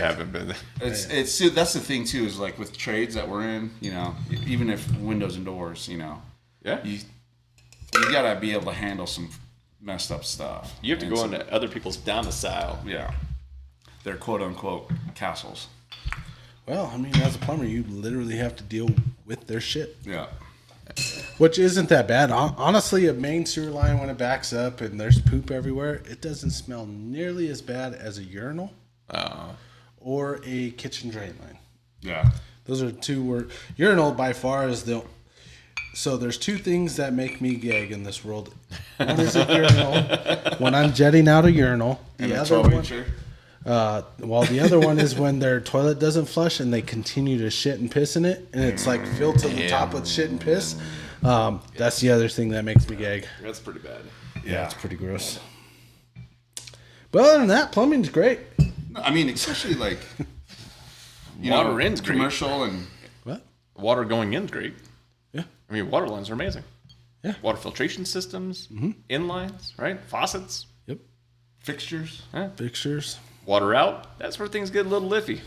haven't been there. it's that's the thing too, is like with trades that we're in, you know, even if windows and doors, you know, Yeah. you gotta be able to handle some messed up stuff. You have to And go some- into other people's domicile. Yeah, they're quote unquote castles. Well, I mean, as a plumber, you literally have to deal with their shit, Yeah, which isn't that bad. Honestly, a main sewer line, when it backs up and there's poop everywhere, it doesn't smell nearly as bad as a urinal or a kitchen drain line. yeah. Those are two where urinal by far is the. So there's two things that make me gag in this world. One is a urinal when I'm jetting out a urinal. And The a other 12-incher. well, the other one is when their toilet doesn't flush and they continue to shit and piss in it, and it's like filled to the top with shit and piss. That's the other thing that makes me gag. That's pretty bad. Yeah, It's pretty gross. But other than that, plumbing's great. I mean, especially like Water in's great. commercial and What? Water going in's great. Yeah. I mean, water lines are amazing. Yeah. Water filtration systems, inlines, right? Faucets, Yep. fixtures. Fixtures. water out. That's where things get a little iffy.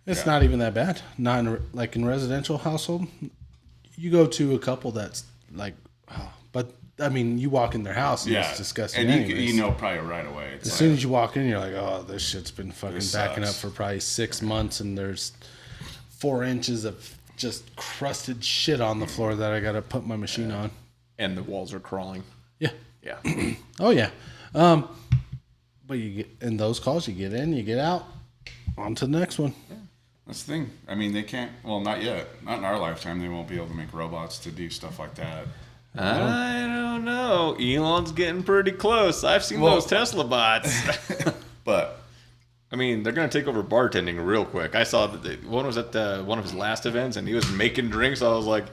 It's not even that bad. Not in, like in residential household. You go to a couple that's like, but I mean, you walk in their house and it's disgusting. And anyways. you know probably right away. It's As like, soon as you walk in, you're like, oh, this shit's been fucking This backing up sucks. for probably 6 months, and there's 4 inches of just crusted shit on the floor that I got to put my machine on. And the walls are crawling. Yeah. Yeah. Oh, yeah. But you get in those calls, you get in, you get out, on to the next one. that's the thing. I mean, they can't. Well, not yet. Not in our lifetime. They won't be able to make robots to do stuff like that. I don't know. Elon's getting pretty close. I've seen Well- those Tesla bots. But I mean, they're going to take over bartending real quick. I saw that one was at one of his last events, and he was making drinks. I was like,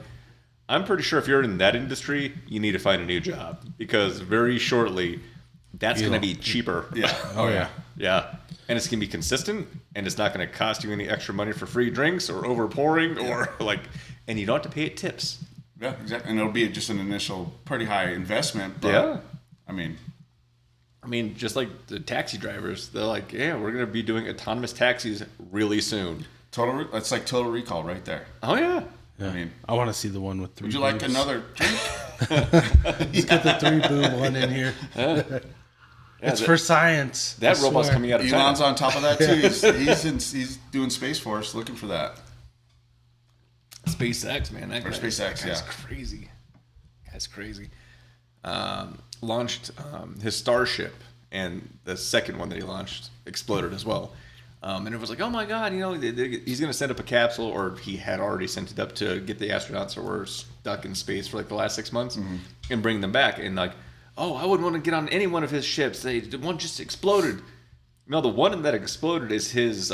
I'm pretty sure if you're in that industry, you need to find a new job, because very shortly, that's going to be cheaper. yeah. Oh yeah. Yeah. And it's going to be consistent, and it's not going to cost you any extra money for free drinks or over pouring or like, and you don't have to pay it tips. Yeah, exactly. And it'll be just an initial pretty high investment. But, Yeah. I mean, just like the taxi drivers, they're like, yeah, we're going to be doing autonomous taxis really soon. it's like Total Recall right there. Oh, yeah. I mean, I want to see the one with 3 would you like boobs. another drink? Let's get the 3 boob one in here. It's that- for science. That I robot's swear. coming out of Elon's China. on top of that too. He's doing Space Force looking for that. SpaceX, man. That Or guy- SpaceX, that guy's yeah. crazy. That's crazy. Launched his Starship, and the second one that he launched exploded as well. And it was like, oh my God, you know, he's going to send up a capsule, or he had already sent it up to get the astronauts that were stuck in space for like the last 6 months and bring them back. And like, oh, I wouldn't want to get on any one of his ships. The one just exploded. No, the one that exploded is his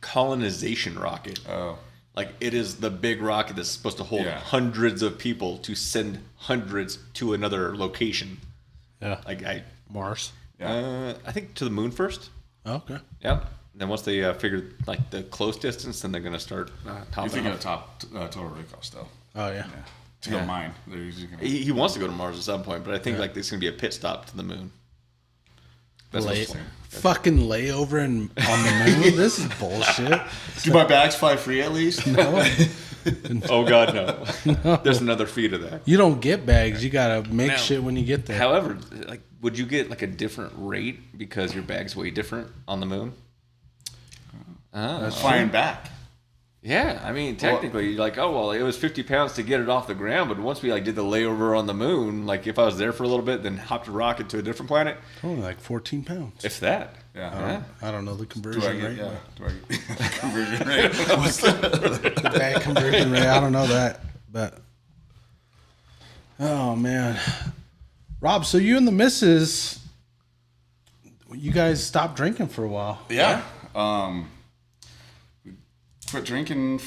colonization rocket. Oh, Like, it is the big rocket that's supposed to hold Yeah. hundreds of people to send hundreds to another location. Yeah. Like, Mars. I think to the moon first. Oh, okay. Yep. Then once they figure like the close distance, then they're gonna start you're topping thinking off. of top Total Recall still. Oh, yeah. Yeah. To go mine. They're usually gonna, He wants to go to Mars at some point, but I think like there's gonna be a pit stop to the moon. That's Lay, what's saying. fucking layover on the moon. This is bullshit. do my bags fly free at least? No, Oh God, no. There's another fee to that. you don't get bags. You gotta make Now, shit when you get there. However, like, would you get like a different rate because your bags weigh different on the moon? Flying back. Yeah, I mean, technically, you're like, oh well, it was 50 pounds to get it off the ground, but once we like did the layover on the moon, like if I was there for a little bit, then hopped a rocket to a different planet, Only like 14 pounds. if that. Yeah. I don't know the Do conversion I get? rate. Yeah. Do I get conversion rate? What's The bag conversion rate. I don't know that, but oh man, Rob. So you and the missus, you guys stopped drinking for a while. Yeah. Quit drinking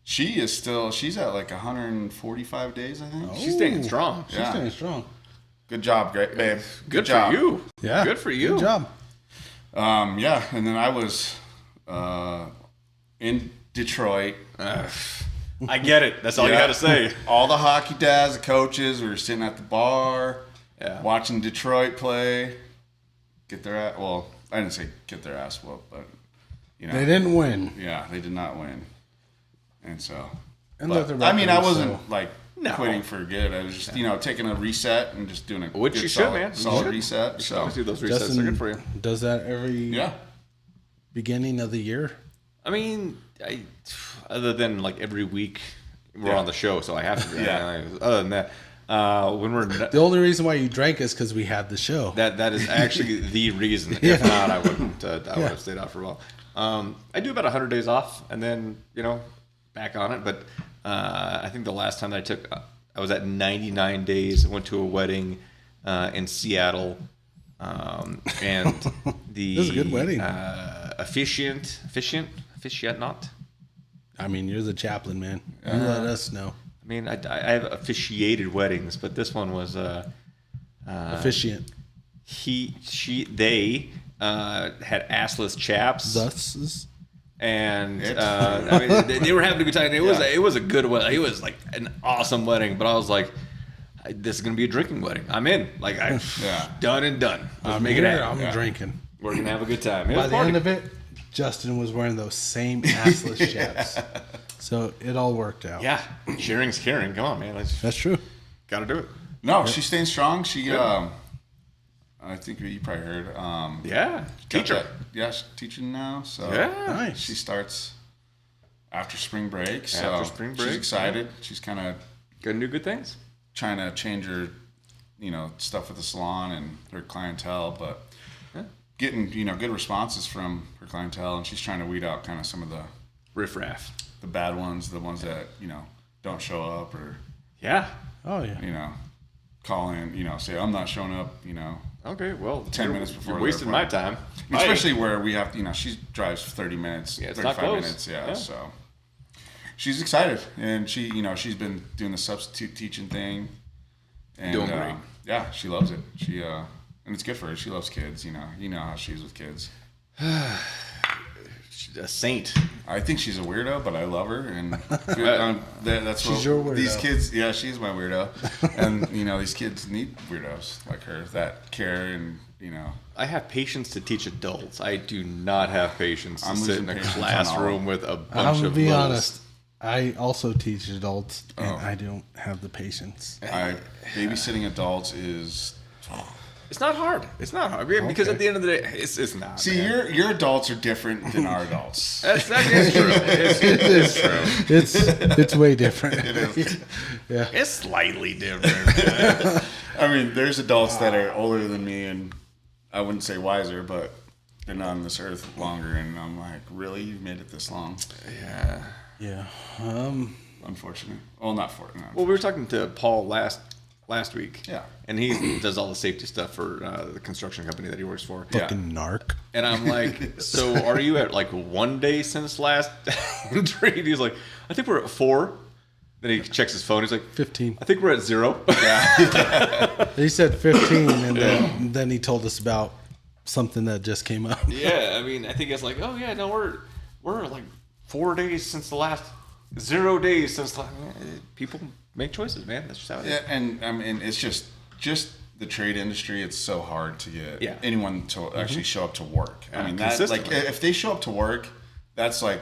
she's at like 145 days, I think. She's staying strong. She's Yeah. staying strong. Good job, great babe. Good job. for you. Yeah, Good for you. Good job. Yeah, and then I was in Detroit. I get it. That's all you got to say. All the hockey dads, the coaches, we were sitting at the bar, watching Detroit play. Get their ass. Well, I didn't say get their ass whooped, but you know They didn't win. Yeah, they did not win, and so. And But, let the I mean, I record wasn't show. like quitting for good. I was just taking a reset and just doing a Which you should, man. solid You should. reset. You should So always do those resets. Justin They're good for you. does that every beginning of the year. I mean, other than like every week we're on the show, so I have to. Other than that, when we're The only reason why you drank is because we had the show. that is actually the reason. If not, I wouldn't. I would have stayed out for a while. I do about 100 days off, and then back on it. But I think the last time that I took, I was at 99 days. I went to a wedding in Seattle, and the It was a good wedding. officiant. I mean, you're the chaplain, man. You let us know. I mean, I have officiated weddings, but this one was Officiant. They had assless chaps. Thus. And I mean, they were having a good time. It was a good wedding. It was like an awesome wedding. But I was like, this is gonna be a drinking wedding. I'm in. Like done and done. Let's make it happen. I'm drinking. We're gonna have a good time. By the end of it, Justin was wearing those same assless chaps, so it all worked out. Yeah, sharing's caring. Come on, man. That's true. Got to do it. No, she's staying strong. She, I think you probably heard. Teacher. She's teaching now. So Nice. she starts after spring break. So After spring break, she's excited. She's kind of Gonna do good things. trying to change her, stuff with the salon and her clientele, but getting good responses from her clientele, and she's trying to weed out kind of some of the Riff-raff. the bad ones, the ones that don't show up or Yeah. Oh yeah. call in, say I'm not showing up, Okay. Well, 10 minutes before you're their wasting my appointment. time. Especially where we have to, she drives 30 minutes, Yeah, it's not 35 close. minutes, Yeah. so she's excited, and she, she's been doing the substitute teaching thing, and Doing great. yeah, she loves it. She and it's good for her. She loves kids, you know how she is with kids. She's a saint. I think she's a weirdo, but I love her, and that's She's what your weirdo. these kids. Yeah, she's my weirdo, and these kids need weirdos like her that care and I have patience to teach adults. I do not have patience to I'm sit losing in a patience on classroom with a I'm bunch gonna of be littles. honest. I also teach adults, and I don't have the patience. Babysitting adults is. It's not hard. It's not hard because at the end of the day, it's not. See, man. your adults are different than our adults. That is true. It's true. It's way different. It is. Yeah. It's slightly different. I mean, there's adults that are older than me, and I wouldn't say wiser, but been on this earth longer, and I'm like, really, you've made it this long? Yeah. Yeah. Unfortunate. Well, not for no. Well, we were talking to Paul last week. Yeah. And he does all the safety stuff for the construction company that he works for. Fucking narc. And I'm like, so are you at like 1 day since last entry? And he's like, I think we're at 4. Then he checks his phone. He's like, 15. I think we're at 0. He said 15, and then he told us about something that just came up. Yeah, I mean, I think it's like, oh yeah, no, we're like 4 days since the last 0 days since the people make choices, man. That's just how it is. Yeah, and I mean, it's just the trade industry. It's so hard to get anyone to actually show up to work. I mean, that's like if they show up to work, that's like,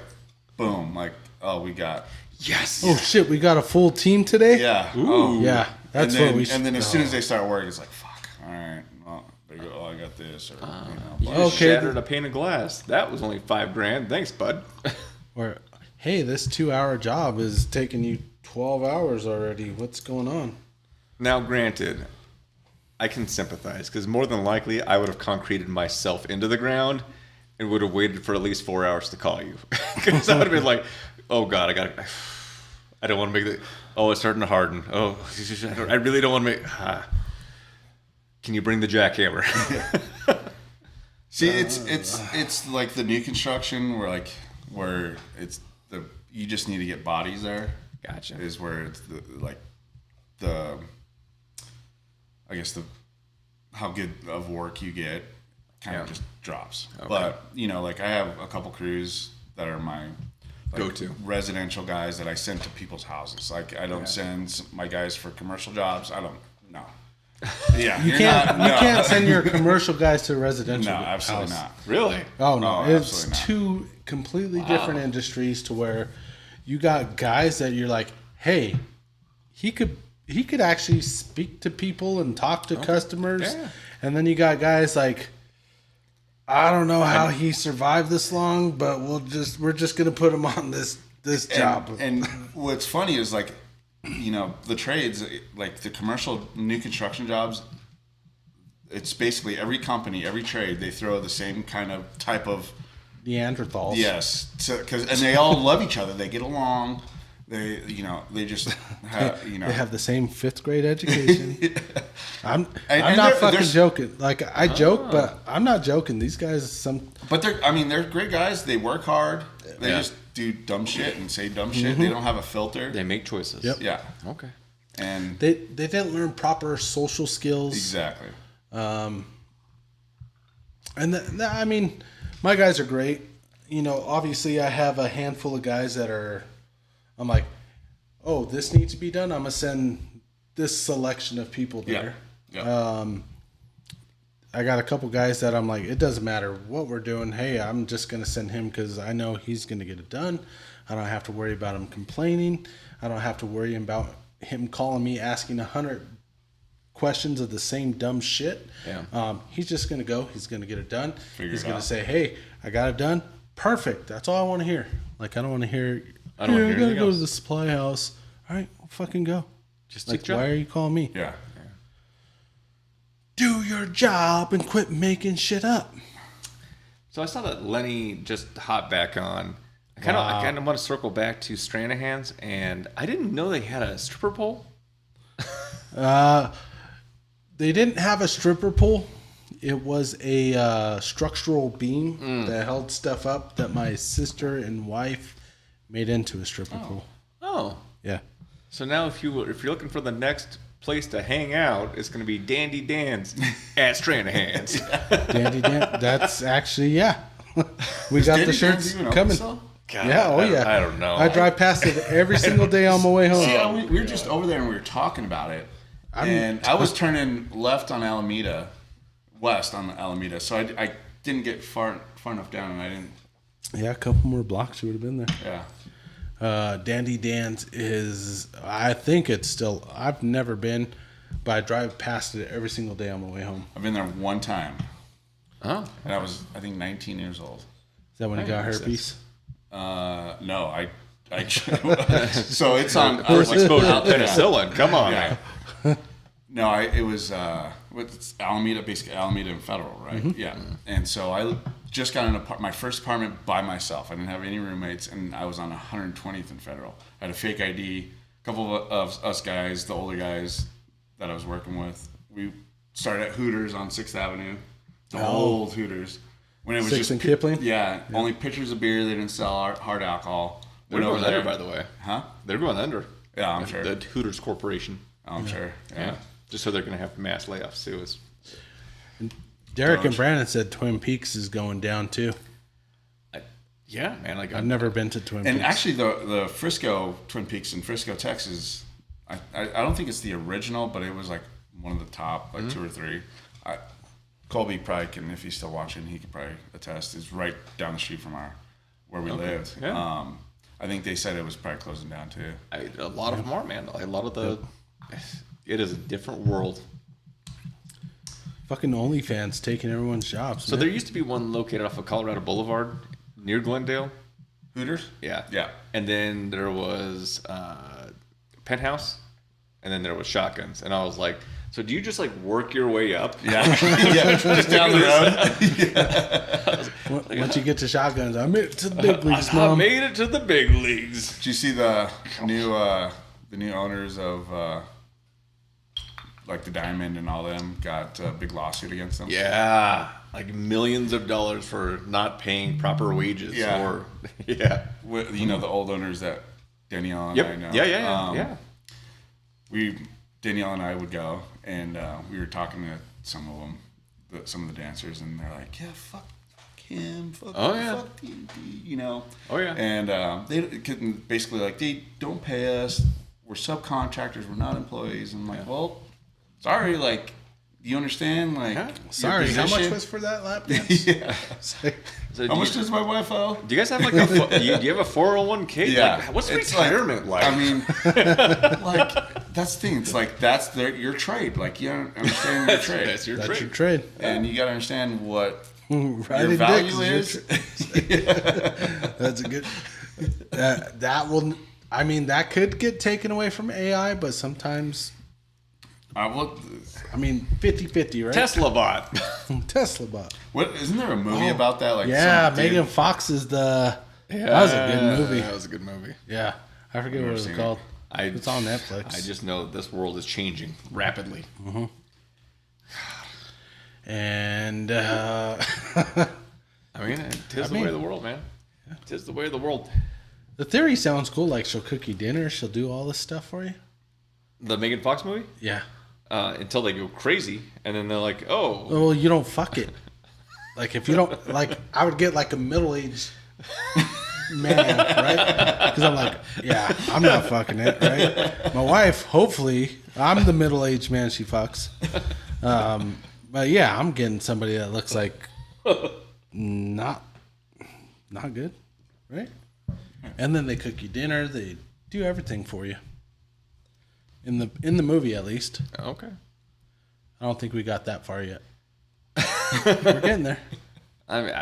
boom, like, oh, we got. Yes. Oh shit, we got a full team today. Yeah. Ooh. Oh. Yeah, that's and then, what we should. And then as soon as they start work, it's like, fuck. All right. Well, they go. Oh, I got this. Or, You just Okay. shattered a pane of glass. That was only $5,000. Thanks, bud. Or, hey, this 2-hour job is taking you 12 hours already. What's going on? Now, granted, I can sympathize because more than likely I would have concreted myself into the ground and would have waited for at least 4 hours to call you. Because I would have been like, oh God, I don't want to make the. Oh, it's starting to harden. Oh, I really don't want to make. Can you bring the jackhammer? See, it's like the new construction where it's you just need to get bodies there. Gotcha. Is where it's I guess how good of work you get kind of just drops. Okay. But like I have a couple crews that are my Go-to. residential guys that I send to people's houses. Like I don't send my guys for commercial jobs. I don't. No. Yeah, You can't send your commercial guys to a residential No, absolutely house. not. Really? Oh no, Oh, it's absolutely not. two completely different industries to where you got guys that you're like, hey, he could actually speak to people and talk to customers, Yeah. and then you got guys like, I don't know how he survived this long, but we're just gonna put him on this job. And what's funny is like, you know, the trades, like the commercial new construction jobs, it's basically every company, every trade, they throw the same kind of type of Neanderthals. yes, and they all love each other. They get along. They just have, They have the same 5th grade education. I'm And not they're fucking joking. Like I joke, but I'm not joking. These guys, But they're great guys. They work hard. They Yeah. just do dumb shit and say dumb shit. They don't have a filter. They make choices. Yep. Yeah. Okay. And they didn't learn proper social skills. exactly. And I mean, my guys are great. You know, obviously I have a handful of guys that are, I'm like, oh, this needs to be done. I'm going to send this selection of people there. Yeah. I got a couple guys that I'm like, it doesn't matter what we're doing. Hey, I'm just going to send him because I know he's going to get it done. I don't have to worry about him complaining. I don't have to worry about him calling me asking 100 questions of the same dumb shit. Yeah. He's just going to go. He's going to get it done. Figure He's it going out. to say, hey, I got it done. Perfect. That's all I want to hear. Like, I don't want to hear, I don't wanna hear I got to anything go to else." the supply house. All right, well, fucking go. Just Like, take job. why are you calling me? Yeah. Do your job and quit making shit up. So I saw that Lenny just hopped back on. I kind of want to circle back to Stranahan's, and I didn't know they had a stripper pole. They didn't have a stripper pole. It was a structural beam that held stuff up that my sister and wife made into a stripper pole. Oh, Yeah. so now if you're looking for the next place to hang out, it's going to be Dandy Dan's at Stranahan's. Dandy Dan. That's actually, yeah. We got the Dandy shirts Dan's even open coming. still? God, Yeah, oh yeah. I don't know. I drive past it every single day on my way home. See, we were just over there and we were talking about it. And I was turning left on Alameda, west on Alameda. So I didn't get far enough down, and I didn't. Yeah, a couple more blocks, you would have been there. Yeah. Dandy Dan's is, I think it's still, I've never been, but I drive past it every single day on my way home. I've been there one time, Oh, and I was, I think, 19 years old. Is that when you got makes herpes? No, I so it's on. I was like exposed to penicillin. Come on, Yeah. man. No, it was it's Alameda, basically Alameda and Federal, right? Yeah. And so I just got my first apartment by myself. I didn't have any roommates, and I was on 120th and Federal. I had a fake ID. A couple of us guys, the older guys that I was working with, we started at Hooters on 6th Avenue, the old Hooters. When it was 6th just and Kipling? Yeah, only pitchers of beer. They didn't sell hard alcohol. They're Went going over under, there. by the way. Huh? They're going under. Yeah, I'm sure. The Hooters Corporation. I'm sure. Yeah. Just so they're going to have mass layoffs too. Derek and Brandon said Twin Peaks is going down too. Yeah, man. Like I've never been to Twin And Peaks. actually, the Frisco Twin Peaks in Frisco, Texas, I don't think it's the original, but it was like one of the top, like 2 or 3. Colby probably can, if he's still watching, he could probably attest. It's right down the street from where we lived. Yeah. I think they said it was probably closing down too. a lot of them are, man. A lot of the. It is a different world. Fucking OnlyFans taking everyone's jobs. So man. there used to be one located off of Colorado Boulevard near Glendale. Hooters? Yeah. Yeah. And then there was Penthouse, and then there was Shotguns. And I was like, so do you just like work your way up? Yeah. Yeah. Just down the road. Once you get to Shotguns, I made it to the big leagues, I Mom. made it to the big leagues. Did you see the new owners of like the Diamond and all them got a big lawsuit against them? Yeah. Like millions of dollars for not paying proper wages. Yeah. Or, yeah. You know, the old owners that Danielle and Yep. I know. Yeah. Danielle and I would go, and we were talking to some of them, some of the dancers, and they're like, "Yeah, fuck him, fuck, Oh, yeah. fuck you know. Oh, yeah. And they couldn't, basically, like, they don't pay us. We're subcontractors. We're not employees. And I'm like, well, sorry, like, do you understand? Like, Yeah. your Sorry, how much position? was for that lap dance? Yeah. So How much does my wife owe? do you guys have like a do you have a 401k? Yeah. Like, what's It's retirement like? I mean, like, that's the thing. It's like, that's your trade. Like, you don't understand your trade. That's your That's trade. your trade. And you got to understand what Right your in value dicks is. That's a good. That will. I mean, that could get taken away from AI, but sometimes. Well, I mean, 50-50, right? Tesla bot. Tesla bot. what isn't there a movie about that? Like, Yeah, some dude- Megan Fox is the. That was a good movie. That was a good movie. Yeah, I forget what it was seen it. called. I, It's on Netflix. I just know that this world is changing rapidly. And I mean, tis the way of the world, man. Tis the way of the world. the theory sounds cool. Like she'll cook you dinner, she'll do all this stuff for you. The Megan Fox movie? Yeah. Until they go crazy, and then they're like, "Oh, Well, you don't fuck it. Like if you don't like, I would get like a middle-aged man, right? Because I'm like, yeah, I'm not fucking it, right? My wife, hopefully, I'm the middle-aged man she fucks. But yeah, I'm getting somebody that looks like not good, right? And then they cook you dinner. They do everything for you. In the movie, at least. okay." I don't think we got that far yet. We're getting there. I mean,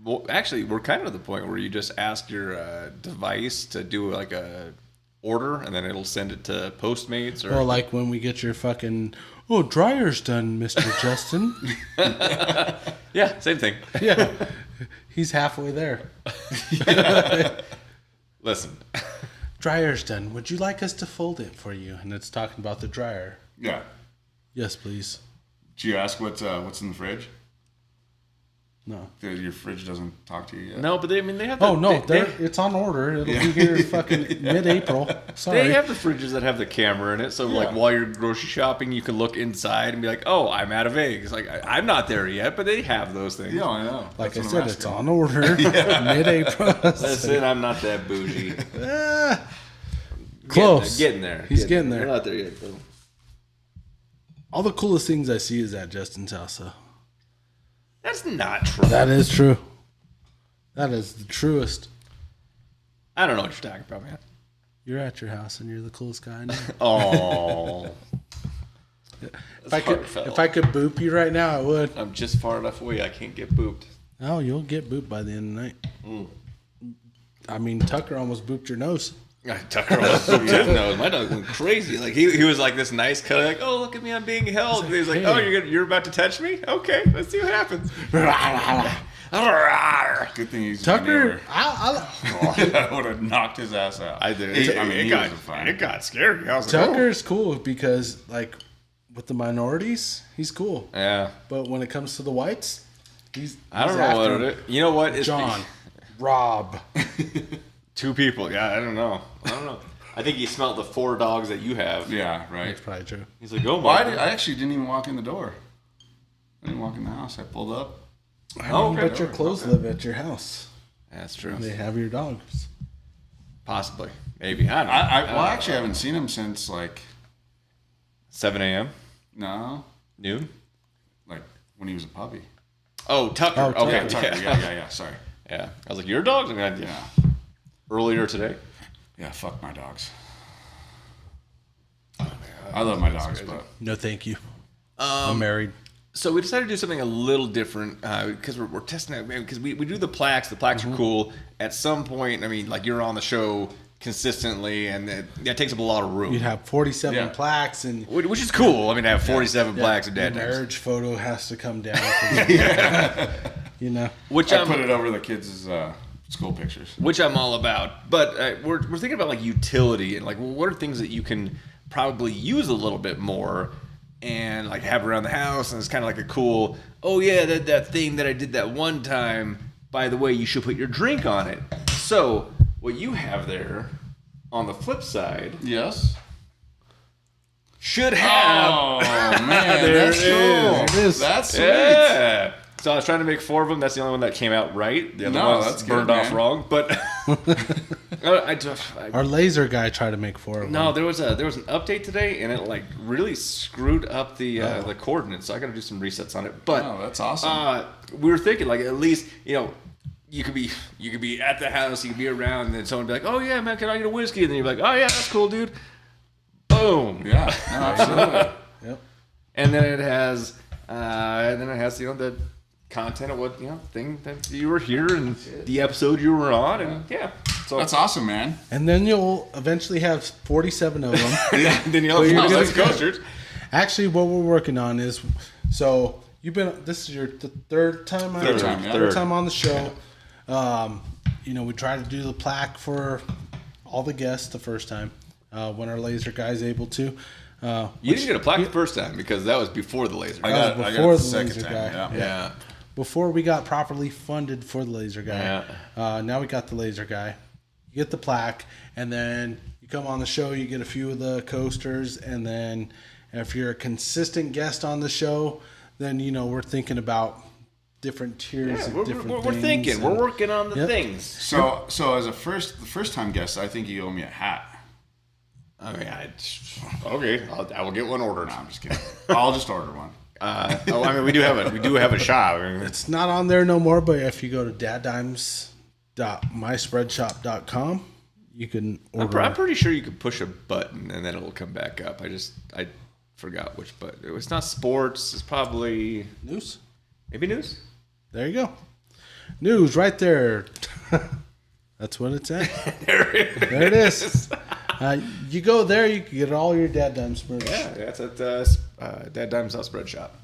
well, actually, we're kind of at the point where you just ask your device to do like a order, and then it'll send it to Postmates or Or like when we get your fucking, oh, dryer's done, Mr. Justin. yeah, same thing. Yeah. He's halfway there. Listen, Dryer's done. Would you like us to fold it for you? And it's talking about the dryer. Yeah. Yes, please. Did you ask what's in the fridge? No. Your fridge doesn't talk to you yet. no, but they have. Oh, no. they, It's on order. It'll be here fucking mid-April. Sorry. they have the fridges that have the camera in it, so like while you're grocery shopping, you can look inside and be like, "Oh, I'm out of eggs." Like I'm not there yet, but they have those things. Yeah, I know. Like That's I what I'm said, it's asking. on order. Mid-April. Listen, I'm not that bougie. Close. Getting there. He's getting there. We're not there yet, though. All the coolest things I see is at Justin's house, though. That's not true. That is true. That is the truest. I don't know what you're talking about, man. You're at your house and you're the coolest guy I know. Oh, If I could boop you right now, I would. I'm just far enough away. I can't get booped. Oh, you'll get booped by the end of the night. I mean, Tucker almost booped your nose. Tucker almost booped his nose. My dog went crazy. Like he was like this nice kind of like, "Oh, look at me, I'm being held." And he's like, Hey. "Oh, you're about to touch me? Okay, let's see what happens." Good thing he's Tucker, I would have knocked his ass out. I did. He It wasn't fine. got scary. I was like, Tucker's cool because, like, with the minorities, he's cool. "Oh." Yeah, But when it comes to the whites, I don't know what it is. You know what? It's John, Rob. two people. Yeah, I don't know. I think he smelled the 4 dogs that you have. Yeah, right. That's probably true. He's like, "Oh Well, my." I actually didn't even walk in the door. I didn't walk in the house. I pulled up. Oh, okay. But your clothes live at your house. That's true. They have your dogs. Possibly, maybe. I don't know. Well, I actually haven't seen him since, like, 7 a.m. no, noon. like when he was a puppy. Oh, Tucker. Oh, Tucker. Okay, Yeah, Tucker. Yeah. Sorry. Yeah. I was like, "Your dogs?" I mean, Yeah. earlier today. Yeah, fuck my dogs. I love my dogs, but No, thank you. I'm married. So we decided to do something a little different because we're testing it because we do the plaques. The plaques are cool. At some point, I mean, like you're on the show consistently, and that takes up a lot of room, You'd have 47 Yeah. plaques, and which is cool. I mean, I have 47 plaques of your DadDimes, marriage photo has to come down. You know, which I put it over the kids' school pictures. which I'm all about. But we're thinking about like utility and like, well, what are things that you can probably use a little bit more and like have around the house, and it's kind of like a cool, oh yeah, that thing that I did that one time. By the way, you should put your drink on it. So what you have there on the flip side Yes. should have Oh man, There that's it is. cool. There it is. That's sweet. yeah. So I was trying to make 4 of them. That's the only one that came out right. The other No, ones that's good, burned off man. wrong. But Our laser guy tried to make 4 of them. no, there was an update today, and it like really screwed up the coordinates. So I got to do some resets on it. But Oh, that's awesome. we were thinking like at least you could be at the house, you could be around, and then someone would be like, "Oh yeah, man, can I get a whiskey?" And then you're like, "Oh yeah, that's cool, dude." Boom. Yeah, no, absolutely. Yep. And then it has the content of what thing that you were here and the episode you were on, and so That's awesome, man. And then you'll eventually have 47 of them. yeah. Then you'll have those coasters. Actually, what we're working on is, so this is your third time on Third time, yeah. third time on the show. We tried to do the plaque for all the guests the first time when our laser guy's able to. You didn't get a plaque the first time because that was before the laser. I That got, was I before got the the second laser time. guy. Yeah. Before we got properly funded for the laser guy. Now we got the laser guy. You get the plaque, and then you come on the show, you get a few of the coasters, and then if you're a consistent guest on the show, then we're thinking about different tiers of different we're things. thinking. We're working on the Yep. things. So as the first time guest, I think you owe me a hat. I mean, okay, I will get one ordered. No, I'm just kidding. I'll just order one. We do have a shop. I mean, It's not on there no more, but if you go to DadDimes.myspreadshop.com, you can order. I'm pretty sure you could push a button and then it'll come back up. I forgot which button. It's not sports. It's probably News. maybe news. There you go. News right there. That's what it's at. There it is. You go there, you can get all your DadDimes merch. Yeah, that's at DadDimes Spread Shop.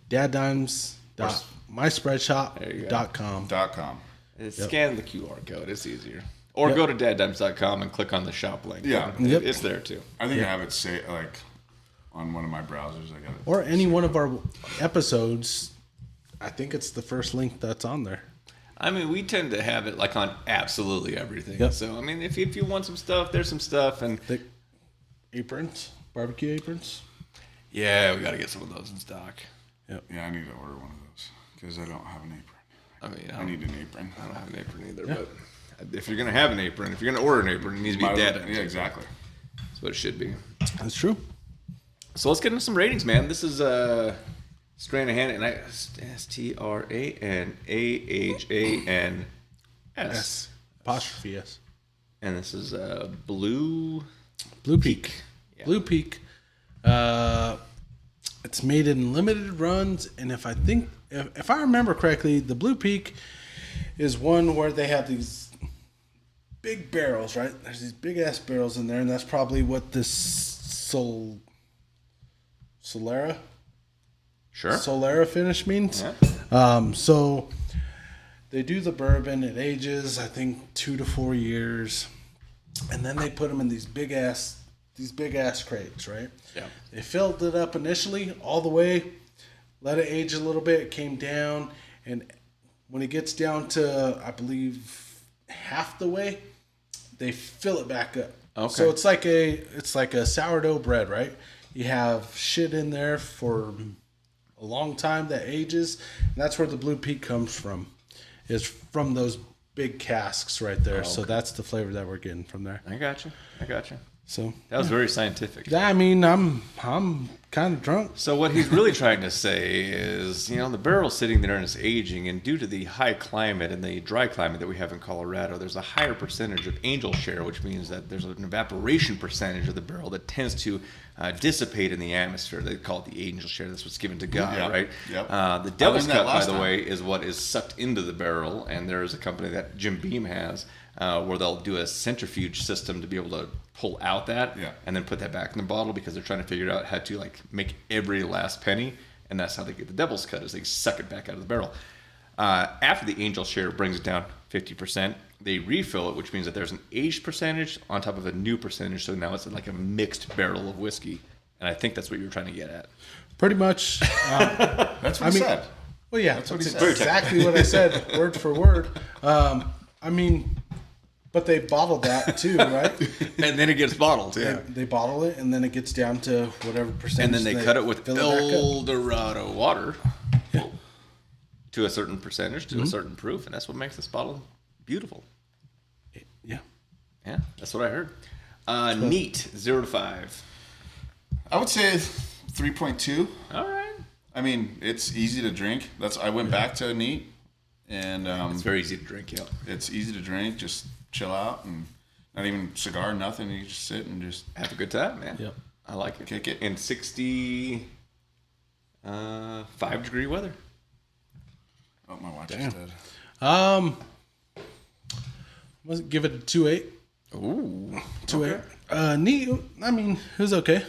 DadDimes.myspreadshop.com. .com. Scan the QR code. It's easier. Or go to daddimes.com and click on the shop link. Yeah. Yep. It's there too. I think I have it on one of my browsers. I got it. Or any one of our episodes. I think it's the first link that's on there. I mean, we tend to have it like on absolutely everything. Yep. So, I mean, if you want some stuff, there's some stuff. And Thick aprons, barbecue aprons. yeah, we got to get some of those in stock. Yep. Yeah, I need to order one of those because I don't have an apron. I mean, I need an apron. I don't have an apron either, but if you're going to have an apron, if you're going to order an apron, it needs to be DadDimes. Yeah, exactly. That's what it should be. That's true. So let's get into some ratings, man. This is Stranahan, and Stranahan's. Apostrophe S. And this is Blue Peak. Yeah. Blue Peak. It's made in limited runs, and if I remember correctly, the Blue Peak is one where they have these big barrels, right? There's these big ass barrels in there, and that's probably what this Solera finish means. Yeah. So they do the bourbon. It ages, I think, 2 to 4 years, and then they put them in these big ass crates, right? Yeah. They filled it up initially all the way, let it age a little bit. It came down, and when it gets down to, I believe, half the way, they fill it back up. Okay. So it's like a sourdough bread, right? You have shit in there for a long time that ages, and that's where the Blue Peak comes from. Is from those big casks right there. Oh, okay. So that's the flavor that we're getting from there. I got you. So That was very scientific. I mean, I'm kind of drunk. So what he's really trying to say is, the barrel's sitting there and it's aging, and due to the high climate and the dry climate that we have in Colorado, there's a higher percentage of angel share, which means that there's an evaporation percentage of the barrel that tends to dissipate in the atmosphere. They call it the angel share. That's what's given to God, Yep. right? Yep. The devil's learned that cut, by last the time. way, is what is sucked into the barrel, and there is a company that Jim Beam has where they'll do a centrifuge system to be able to pull out that and then put that back in the bottle because they're trying to figure out how to make every last penny, and that's how they get the devil's cut is they suck it back out of the barrel. After the angel share brings it down 50%, they refill it, which means that there's an aged percentage on top of a new percentage, so now it's like a mixed barrel of whiskey, and I think that's what you were trying to get at. Pretty much. That's what he said. Well, yeah, That's what he that's said. exactly what I said, word for word. But they bottle that too, right? And then it gets bottled. They bottle it, and then it gets down to whatever percentage. And then they cut it with fill it back up. El Dorado water. to a certain percentage, to a certain proof, and that's what makes this bottle beautiful. Yeah. Yeah, that's what I heard. Neat, 0 to 5. I would say 3.2. All right. I mean, it's easy to drink. I went back to neat, and It's very easy to drink, yeah. it's easy to drink. Just chill out and not even cigar, nothing. You just sit and just Have a good time, man. Yep. I like it. Kick it. In 65-degree weather. Oh, my watch Damn. is dead. Let's give it a 2.8. Ooh. 2.8. Neat. I mean, it was okay.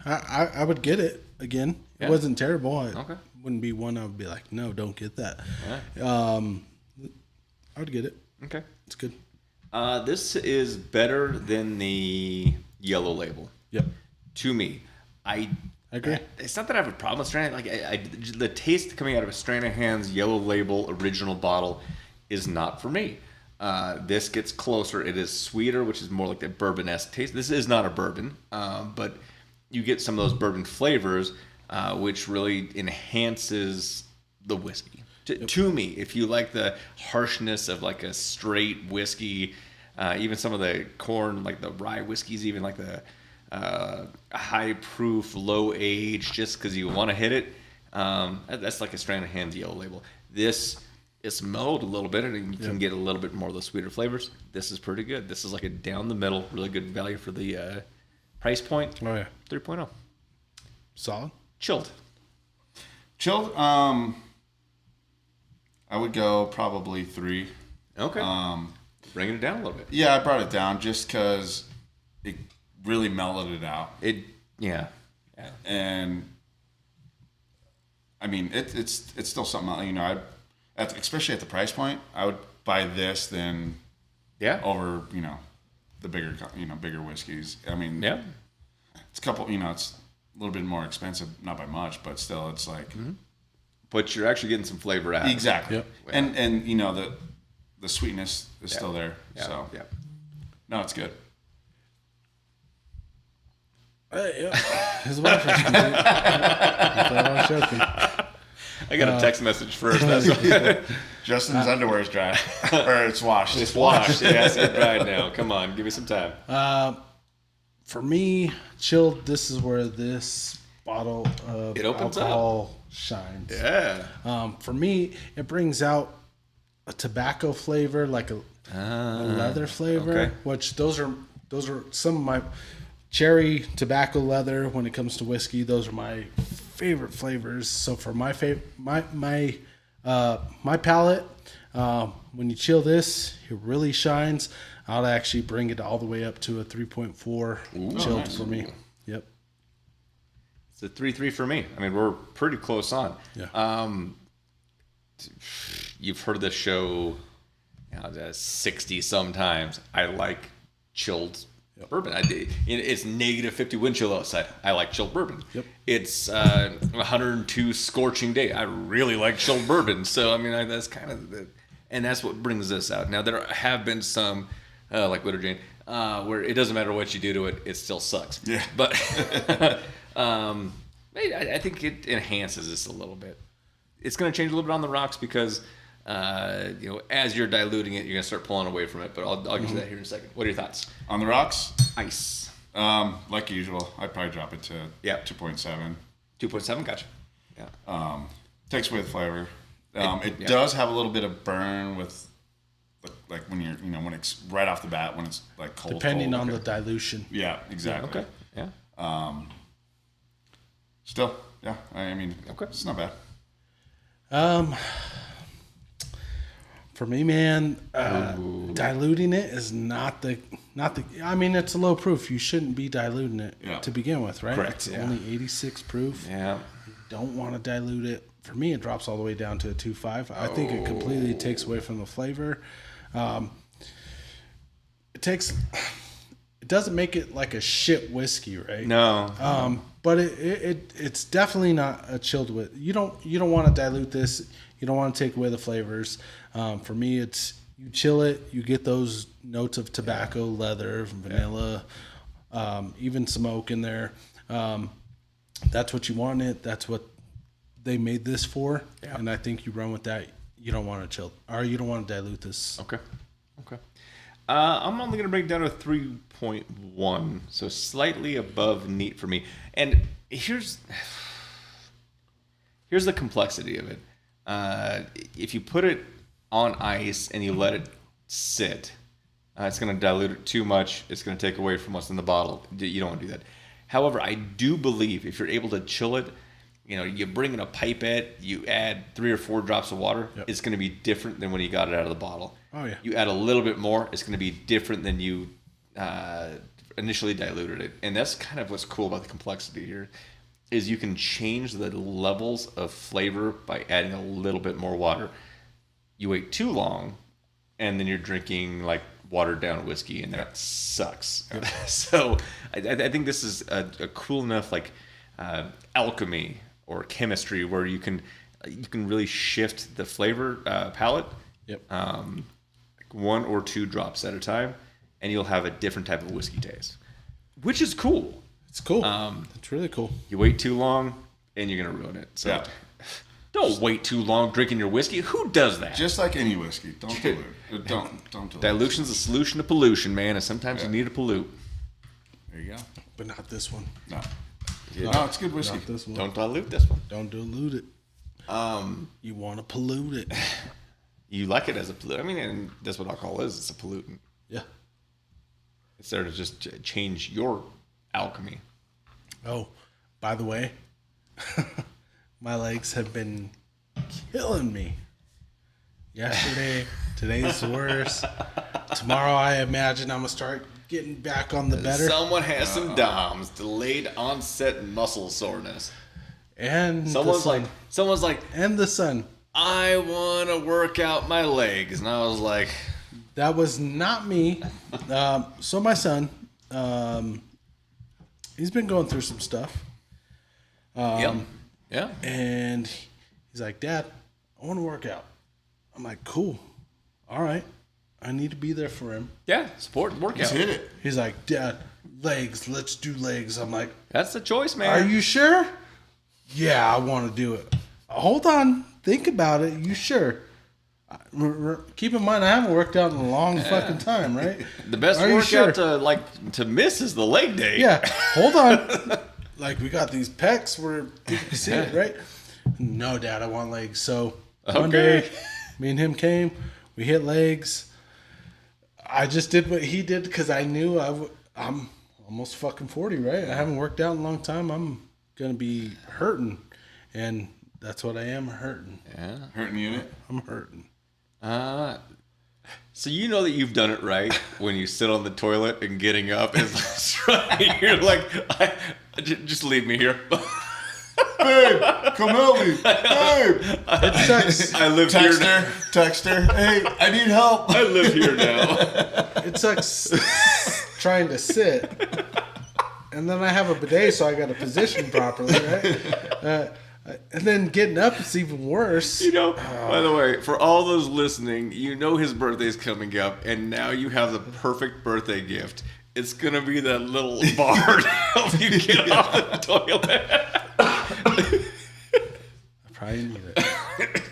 I would get it again. Yeah. It wasn't terrible. Okay. Wouldn't be one I would be like, no, don't get that. Yeah. I would get it. Okay. It's good. This is better than the yellow label. Yep. To me, I agree. It's not that I have a problem with Stranahan's. The taste coming out of a Stranahan's yellow label original bottle is not for me. This gets closer. It is sweeter, which is more like the bourbon-esque taste. This is not a bourbon, but you get some of those bourbon flavors, which really enhances the whiskey. To me, if you like the harshness of like a straight whiskey, even some of the corn, like the rye whiskeys, even like the high proof, low age, just because you want to hit it. That's like a Stranahan's yellow label. This is mellowed a little bit, and you can get a little bit more of the sweeter flavors. This is pretty good. This is like a down the middle, really good value for the price point. Oh, yeah. 3.0. Solid. Chilled. Chilled. I would go probably 3. Okay. Bringing it down a little bit. Yeah, I brought it down just because it really mellowed it out. Yeah. And I mean, it's still something, you know, especially at the price point, I would buy this than over, you know, the bigger whiskeys. I mean, it's a couple, you know, it's a little bit more expensive, not by much, but still it's like. Mm-hmm. But you're actually getting some flavor out. Exactly. Yep. And you know, the sweetness is still there. Yeah. So, yeah. No, it's good. Yeah. His wife is complete. I thought I was joking. I got a text message first. That's why. Justin's underwear is dry. Or it's washed. It's washed. Yes, it's dried now. Come on, give me some time. For me, chilled, this is where this bottle of It opens alcohol shines. Yeah. For me, it brings out a tobacco flavor, like a leather flavor, okay. which those are some of my cherry, tobacco, leather. When it comes to whiskey, those are my favorite flavors. So for my palate, when you chill this, it really shines. I'll actually bring it all the way up to a 3.4 chilled nice. for me. Yep. It's a 3.3 for me. I mean, we're pretty close on. Yeah. You've heard this show 60 sometimes. I like chilled bourbon. It's negative 50 wind chill outside. I like chilled bourbon. Yep. It's 102 scorching day. I really like chilled bourbon. So I mean, that's kind of and that's what brings this out. Now there have been some like Widow Jane where it doesn't matter what you do to it, it still sucks. Yeah. But I think it enhances this a little bit. It's going to change a little bit on the rocks because, as you're diluting it, you're going to start pulling away from it. But I'll get to that here in a second. What are your thoughts? On the rocks? Ice. Like usual, I'd probably drop it to 2.7. 2.7, gotcha. Yeah. Takes away the flavor. It does have a little bit of burn with, like when you're, when it's right off the bat, when it's like cold. Depending on the dilution. Yeah, exactly. Okay. Yeah. Still, yeah. I mean, it's not bad. For me, man, diluting it is not the. I mean, it's a low proof. You shouldn't be diluting it to begin with, right? Correct. It's only 86 proof. Yeah. You don't want to dilute it. For me, it drops all the way down to a 2.5. I think it completely takes away from the flavor. It doesn't make it like a shit whiskey, right? No. But it's definitely not a chilled whiskey. You don't want to dilute this. You don't want to take away the flavors. For me, it's you chill it. You get those notes of tobacco, leather, vanilla, even some oak in there. That's what you want in it. That's what they made this for, Yeah. and I think you run with that. You don't want to chill, or you don't want to dilute this. Okay. I'm only going to bring it down to 3.1, so slightly above neat for me. And here's the complexity of it. If you put it on ice and you let it sit, it's going to dilute it too much. It's going to take away from what's in the bottle. You don't want to do that. However, I do believe if you're able to chill it, you bring in a pipette, you add 3 or 4 drops of water, it's going to be different than when you got it out of the bottle. Oh, yeah. You add a little bit more, it's going to be different than you initially diluted it. And that's kind of what's cool about the complexity here, is you can change the levels of flavor by adding a little bit more water. You wait too long, and then you're drinking like watered down whiskey, and that sucks. So I think this is a cool enough alchemy or chemistry where you can really shift the flavor palette. Yep. 1 or 2 drops at a time, and you'll have a different type of whiskey taste, which is cool. It's cool. It's really cool. You wait too long, and you're gonna ruin it. So don't wait too long drinking your whiskey. Who does that? Just like any whiskey, don't dilute. Don't dilute. Dilution's a solution to pollution, man, and sometimes you need to pollute. There you go. But not this one. No. No, it's good whiskey. Not this one. Don't dilute this one. Don't dilute it. You want to pollute it. You like it as a pollutant. I mean, and that's what alcohol is. It's a pollutant. Yeah. It's there to just change your alchemy. Oh, by the way, my legs have been killing me. Yesterday, today's worse. Tomorrow, I imagine I'm going to start getting back on the better. Someone has some DOMs, delayed onset muscle soreness. And Someone's like, and the sun. I want to work out my legs. And I was like, That was not me. So my son, he's been going through some stuff. yeah. And he's like, Dad, I want to work out. I'm like, cool. All right. I need to be there for him. Yeah, support workout. Just hit it. He's like, Dad, legs. Let's do legs. I'm like, That's the choice, man. are you sure? Yeah, I want to do it. Hold on. Think about it. You sure? Keep in mind, I haven't worked out in a long fucking time, right? The best Are you workout sure? to miss is the leg day. Yeah, hold on. Like, we got these pecs where people can see it, right? No, Dad, I want legs. So one day, me and him came. We hit legs. I just did what he did because I knew I'm almost fucking 40, right? I haven't worked out in a long time. I'm going to be hurting. And that's what I am, hurting. Yeah. Hurting unit. I'm hurting. So you know that you've done it right when you sit on the toilet and getting up and you're like, just leave me here. Babe, come help me. Babe. It sucks. I live here now. Text her. Hey, I need help. I live here now. It sucks trying to sit. And then I have a bidet, so I got to position properly, right? And then getting up is even worse. By the way, for all those listening, his birthday's coming up, and now you have the perfect birthday gift. It's going to be that little bar to help you get off the toilet. I probably need it.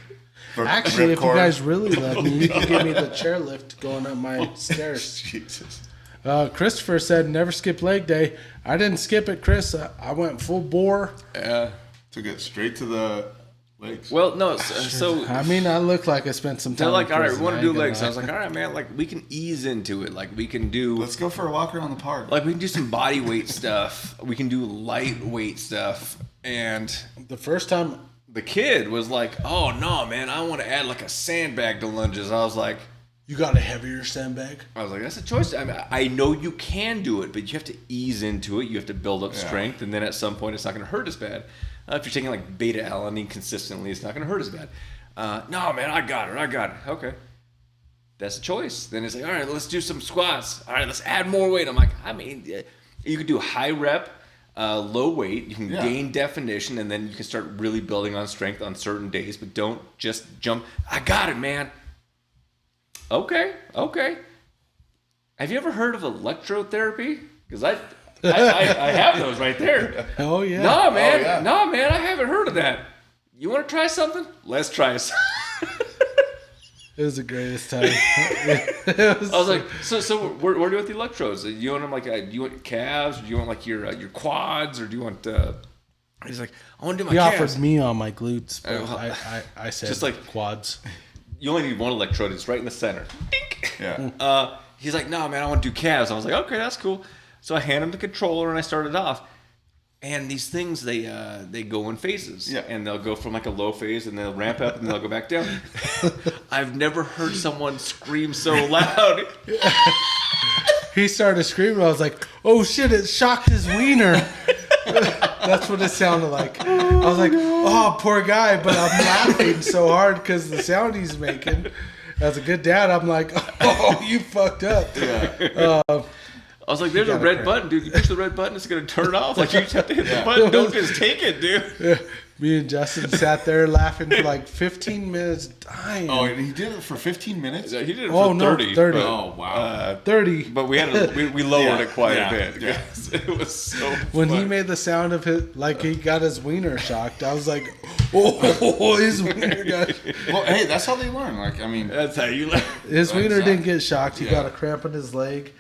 Actually, if you guys really love me, you can give me the chairlift going up my stairs. Jesus. Christopher said, never skip leg day. I didn't skip it, Chris. I went full bore. Yeah. Took it straight to the legs. Well, no, so I mean, I look like I spent some time. they're like, in all right, prison. we want I to do ain't gonna legs. I was lie. like, all right, man, like we can ease into it. Like we can do, Let's go for a walk around the park. like we can do some body weight stuff. We can do lightweight stuff. And The first time, the kid was like, oh no, man, I want to add like a sandbag to lunges. I was like, you got a heavier sandbag. that's a choice. I mean, I know you can do it, but you have to ease into it. You have to build up strength, and then at some point, it's not going to hurt as bad. If you're taking like beta alanine consistently, it's not going to hurt as bad. No, man, I got it. Okay. That's a choice. Then it's like, all right, let's do some squats. All right, let's add more weight. I'm like, I mean, you could do high rep, low weight. You can gain definition, and then you can start really building on strength on certain days, but don't just jump. I got it, man. Okay. Have you ever heard of electrotherapy? Because I have those right there. Oh yeah. No, man. Oh, yeah. No, man. I haven't heard of that. You want to try something? Let's try something. It was the greatest time. I was like, so where do you want the electrodes? Do you want them like, do you want calves? Or do you want like your quads? Or do you want, he's like, I want to do my He calves. offered me on my glutes, but I said Just like- quads. You only need one electrode. It's right in the center. Dink. Yeah. He's like, no, man, I want to do calves. I was like, okay, that's cool. So I hand him the controller and I started off. And these things, they go in phases. Yeah. And they'll go from like a low phase and they'll ramp up and they'll go back down. I've never heard someone scream so loud. He started screaming. I was like, oh shit, it shocked his wiener. That's what it sounded like. I was like, oh, poor guy. But I'm laughing so hard because the sound he's making. As a good dad, I'm like, oh, you fucked up. Yeah. I was like, there's a red button, dude. You push the red button, it's going to turn off. Like, you just have to hit the button. Don't just take it, dude. Me and Justin sat there laughing for like 15 minutes, dying. Oh, and he did it for 15 minutes? He did it for 30. 30. Oh, wow. 30. But we had we lowered it quite a bit. Yeah. It was so When fun. he made the sound of it, like he got his wiener shocked, I was like, oh, his wiener got... Well, hey, that's how they learn. Like, I mean, That's how you learn. His wiener Exactly. didn't get shocked. He Yeah. got a cramp in his leg.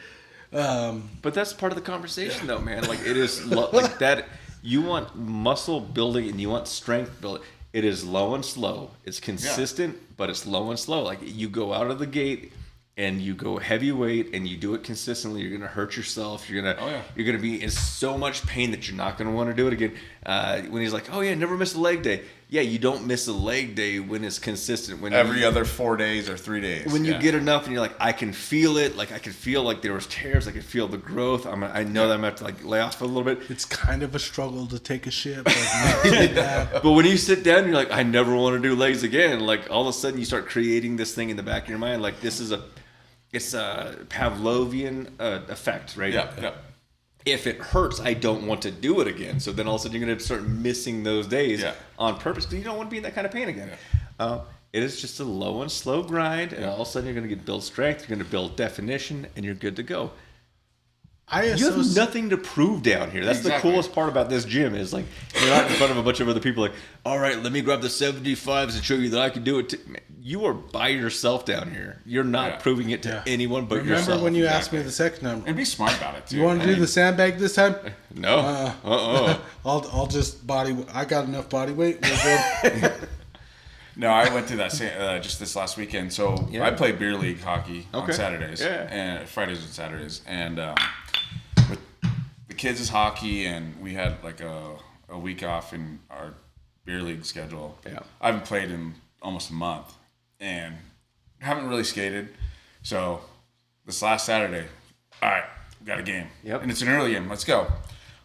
But that's part of the conversation, though, man. Like, it is like that. You want muscle building and you want strength building. It is low and slow. It's consistent, but it's low and slow. Like, you go out of the gate and you go heavyweight and you do it consistently, you're gonna hurt yourself. You're gonna be in so much pain that you're not gonna want to do it again. When he's like, "Oh yeah, never miss a leg day." Yeah, you don't miss a leg day when it's consistent. When every other 4 days or 3 days. when you get enough and you're like, I can feel it. Like, I can feel like there was tears. I can feel the growth. I know that I'm gonna have to like lay off for a little bit. It's kind of a struggle to take a shit, but not too bad. But when you sit down, you're like, I never want to do legs again. Like, all of a sudden, you start creating this thing in the back of your mind. Like, it's a Pavlovian effect, right? Yeah. If it hurts, I don't want to do it again. So then all of a sudden, you're going to start missing those days on purpose because you don't want to be in that kind of pain again. Yeah. It is just a low and slow grind, and all of a sudden, you're going to build strength, you're going to build definition, and you're good to go. You have nothing to prove down here. That's the coolest part about this gym is like you're not in front of a bunch of other people like, all right, let me grab the 75s and show you that I can do it. You are by yourself down here. You're not proving it to anyone but yourself. Remember when you asked me the second time? And be smart about it, too. You want to do the sandbag this time? No. I'll just I got enough body weight. We're good. No, I went to that just this last weekend. So I play beer league hockey on Saturdays, and Fridays and Saturdays, and with the kids is hockey, and we had like a week off in our beer league schedule. Yeah, I haven't played in almost a month, and haven't really skated. So this last Saturday, all right, we got a game, and it's an early game. Let's go.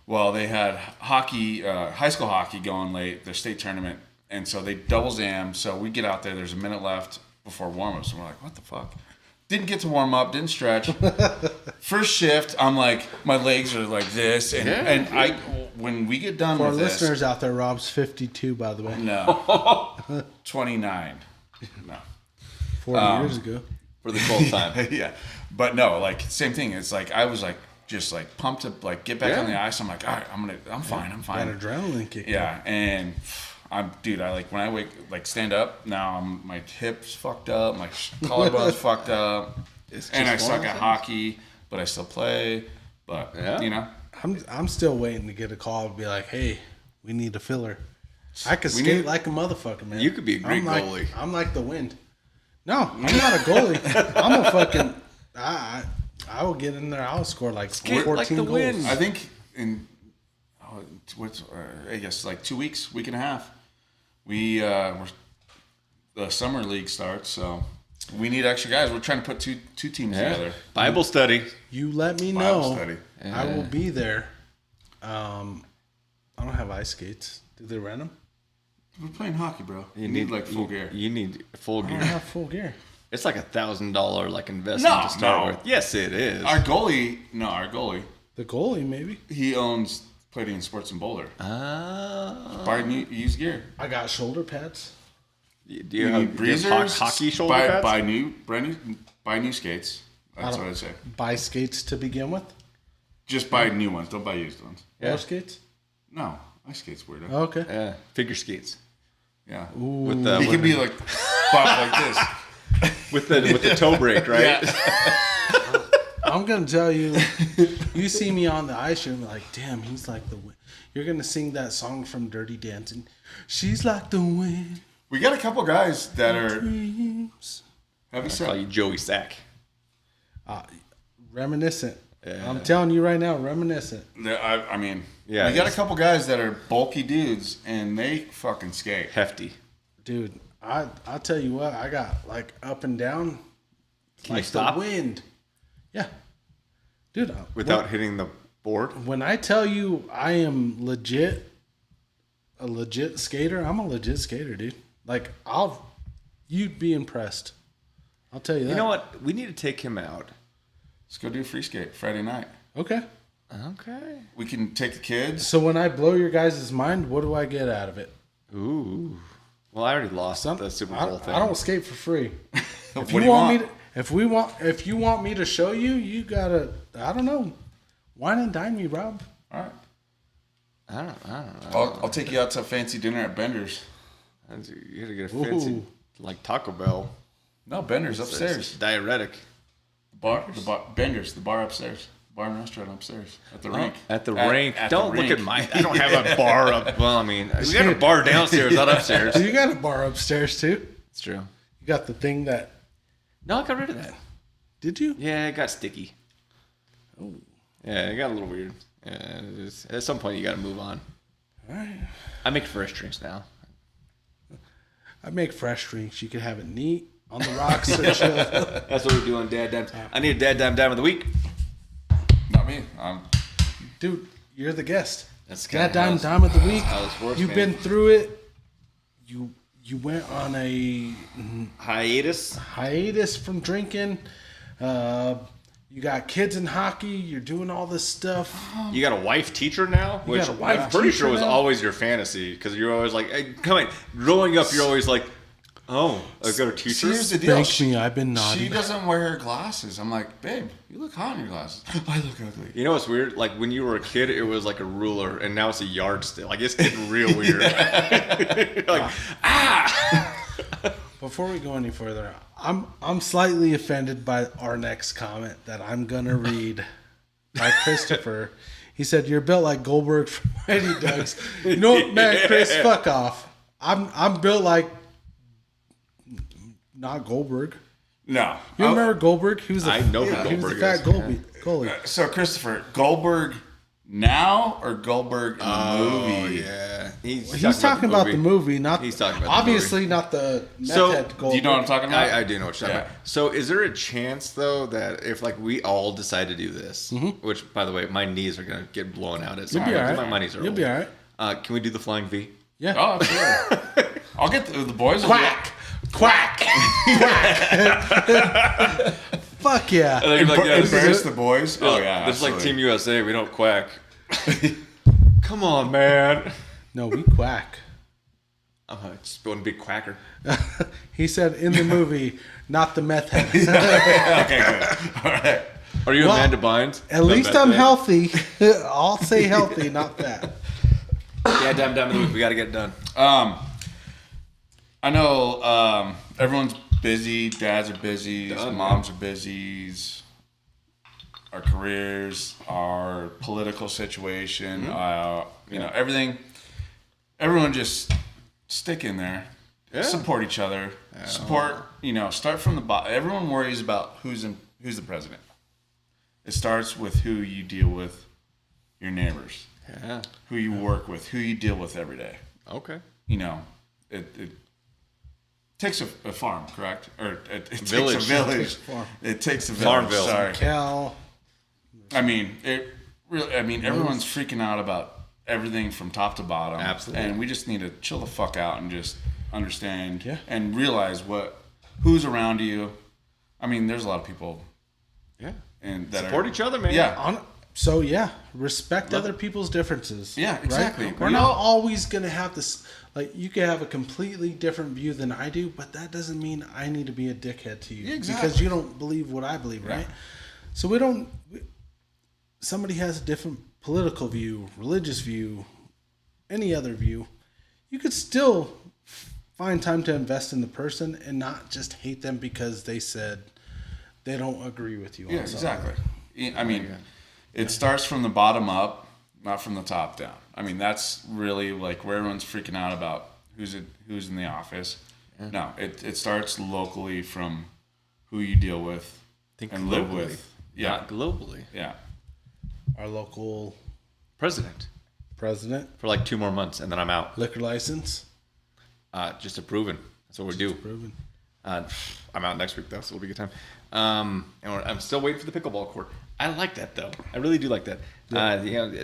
Well, they had hockey, high school hockey going late, their state tournament. And so they double zam. So we get out there. There's a minute left before warm-ups. And we're like, what the fuck? Didn't get to warm up. Didn't stretch. First shift, I'm like, my legs are like this. And I, when we get done For our with this. listeners out there, Rob's 52, by the way. No. 29. No. 40 years ago. For the 12th time. Yeah. But no, like, same thing. It's like, I was like, just like pumped up, like, get back on the ice. I'm like, all right, I'm fine. I'm fine. Got adrenaline kick. Yeah. And I like when I wake, like stand up now, my hips fucked up, my collarbone's fucked up, and I suck at hockey, but I still play. But you know, I'm still waiting to get a call and be like, hey, we need a filler. I could skate like a motherfucker, man. You could be a great goalie. I'm like the wind. No, I'm not a goalie. I'm a fucking. I will get in there. I'll score like 14 like the goals. wind. I think in I guess like 2 weeks, week and a half. The summer league starts, so we need extra guys. We're trying to put two teams together. Bible study. You let me Bible know. study. I will be there. I don't have ice skates. Do they rent them? We're playing hockey, bro. You need like full gear. You need full I gear. don't have full gear. It's like $1,000 like investment to start with. Yes, it is. Our goalie, The goalie, maybe. he owns Palladium Sports in Boulder. Buy used gear. I got shoulder pads. Do you have breezers? hockey shoulder pads? Buy new skates. That's what I'd say. Buy skates to begin with. Just buy new ones. Don't buy used ones. Roller skates. No, ice skates weirdo. Okay. Yeah, figure skates. Yeah. With He can be like buff like this. with the toe break, right? I'm gonna tell you, you see me on the ice, you're like, damn, he's like the wind. You're gonna sing that song from Dirty Dancing. She's like the wind. We got a couple guys that are Dreams. heavy I set. call you Joey Sack. Reminiscent. Yeah. I'm telling you right now, reminiscent. I mean, Yeah, we got a it's- couple guys that are bulky dudes, and they fucking skate. Hefty. Dude, I'll tell you what, I got like up and down Can like you stop the wind. Yeah. Dude, without hitting the board? when I tell you I am a legit skater, I'm a legit skater, dude. Like you'd be impressed. I'll tell you that. You know what? We need to take him out. Let's go do free skate Friday night. Okay. Okay. We can take the kids. So when I blow your guys' mind, what do I get out of it? Ooh. Well, I already lost the Super Bowl thing. I don't skate for free. What do you want? If you want me to show you, you gotta, I don't know, wine and dine me, Rob. All right. I don't know. I'll take you out to a fancy dinner at Bender's. You gotta get a fancy, Ooh. like Taco Bell. No, Bender's upstairs. It's diuretic. Bender's, the bar upstairs. Bar and restaurant upstairs at the rink. At the rink. Don't the look rink. at my. I don't have a bar up. Well, I mean, we got a bar downstairs, not upstairs. You got a bar upstairs too. It's true. You got the thing that, No, I got rid of that. did you? Yeah, it got sticky. Oh. Yeah, it got a little weird. Yeah, at some point you got to move on. All right. I make fresh drinks now. I make fresh drinks. You can have it neat on the rocks or chill. That's what we do on DadDimes. I need a DadDime of the week. Not me. Dude, you're the guest. That's That kinda dime of the week. how this works, You've man. been through it. You went on a Hiatus. hiatus from drinking. You got kids in hockey. You're doing all this stuff. You got a wife teacher now, which got a wife I'm pretty teacher sure was now? always your fantasy because you're always like, hey, come on. Growing up, you're always like, oh, I've got a teacher. See, here's the deal. Thank me, I've been naughty. She doesn't wear her glasses. I'm like, babe, you look hot in your glasses. I look ugly. You know what's weird? Like when you were a kid, it was like a ruler, and now it's a yardstick. Like it's getting real weird. Like, Before we go any further, I'm slightly offended by our next comment that I'm gonna read by Christopher. He said, "You're built like Goldberg from Mighty Ducks." You know what, man, Chris? Fuck off. I'm built like not Goldberg. No. You remember Goldberg? He was I know who he was Goldberg the fat is. goalie. So, Christopher, Goldberg now or Goldberg in the movie? yeah. He's talking about the movie, not He's talking about the obviously not the meth So, head Do Goldberg. you know what I'm talking about? I do know what you're talking Yeah. about. So, is there a chance though that if like we all decide to do this, which by the way, my knees are gonna get blown out at some You'll be point. all right. My knees are You'll old. be all right. Can we do the flying V? Yeah. Oh, sure. I'll get the boys. will Quack, quack, quack. Fuck yeah. do it. Embarrass the boys. Oh yeah. It's like absolutely. Team USA. We don't quack. Come on, man. No, we quack. Just going to be quacker. He said in the movie, not the meth head. Okay, good. All right. Are you Well, Amanda Bynes? At least I'm healthy. I'll say healthy, not fat. Yeah, damn. We got to get it done. I know everyone's busy. Dads are busy. Done, Moms are busy. Our careers, our political situation, you know, everything. Everyone just stick in there. Yeah. Support each other. Support. You know, start from the bottom. Everyone worries about who's the president. It starts with who you deal with, your neighbors, Yeah. who you work with, who you deal with every day. Okay. You know, it takes a farm, correct? Or it takes a Village. village. It takes a village. Farmville. Sorry. Cal. I mean, everyone's freaking out about everything from top to bottom. Absolutely. And we just need to chill the fuck out and just understand Yeah. and realize who's around you. I mean, there's a lot of people Yeah. and that Support each other, man. Yeah. So yeah, respect other people's differences. Yeah, exactly. Right? We're not always gonna have this. Like, you can have a completely different view than I do, but that doesn't mean I need to be a dickhead to you Exactly. because you don't believe what I believe, right? So somebody has a different political view, religious view, any other view. You could still find time to invest in the person and not just hate them because they said they don't agree with you. Yeah, on something. exactly. I mean, it starts from the bottom up, not from the top down. I mean, that's really like where everyone's freaking out about who's in the office. Yeah. No, it starts locally from who you deal with and live with. Yeah, not globally. Yeah, Our local President president, for like 2 more months, and then I'm out. liquor license, Just approving. That's what we do. proven. I'm out next week though, so it'll be a good time. And I'm still waiting for the pickleball court. I like that though. I really do like that.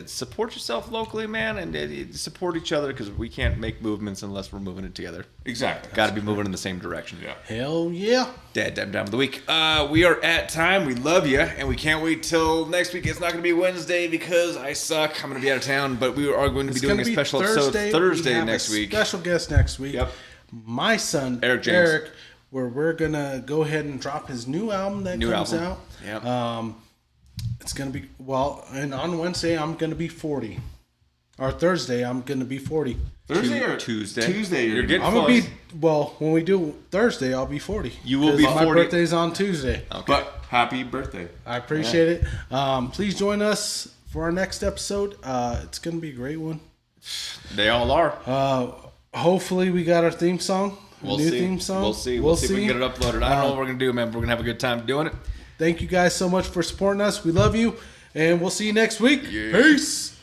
Support yourself locally, man, and support each other because we can't make movements unless we're moving it together. exactly. Got to be moving in the same direction. Yeah. Hell yeah. Dad Dime of the week. We are at time. We love you, and we can't wait till next week. It's not going to be Wednesday because I suck. I'm going to be out of town, but we are going to be doing a special episode Thursday We have next a week. Special guest next week. Yep. My son Eric James. where we're gonna go ahead and drop his new album that comes out. Yep. It's gonna be and on Wednesday I'm gonna be 40, or Thursday I'm gonna be 40. Thursday or Tuesday. Tuesday. You're getting I'm close. gonna be when we do Thursday I'll be 40. You will be 'Cause my 40. birthday's on Tuesday. Okay. But happy birthday. I appreciate it. Please join us for our next episode. It's gonna be a great one. They all are. Hopefully we got our theme song. We'll new see. theme song. We'll see. We'll see if we can get it uploaded. I don't know what we're going to do, man, but we're going to have a good time doing it. Thank you guys so much for supporting us. We love you, and we'll see you next week. Peace.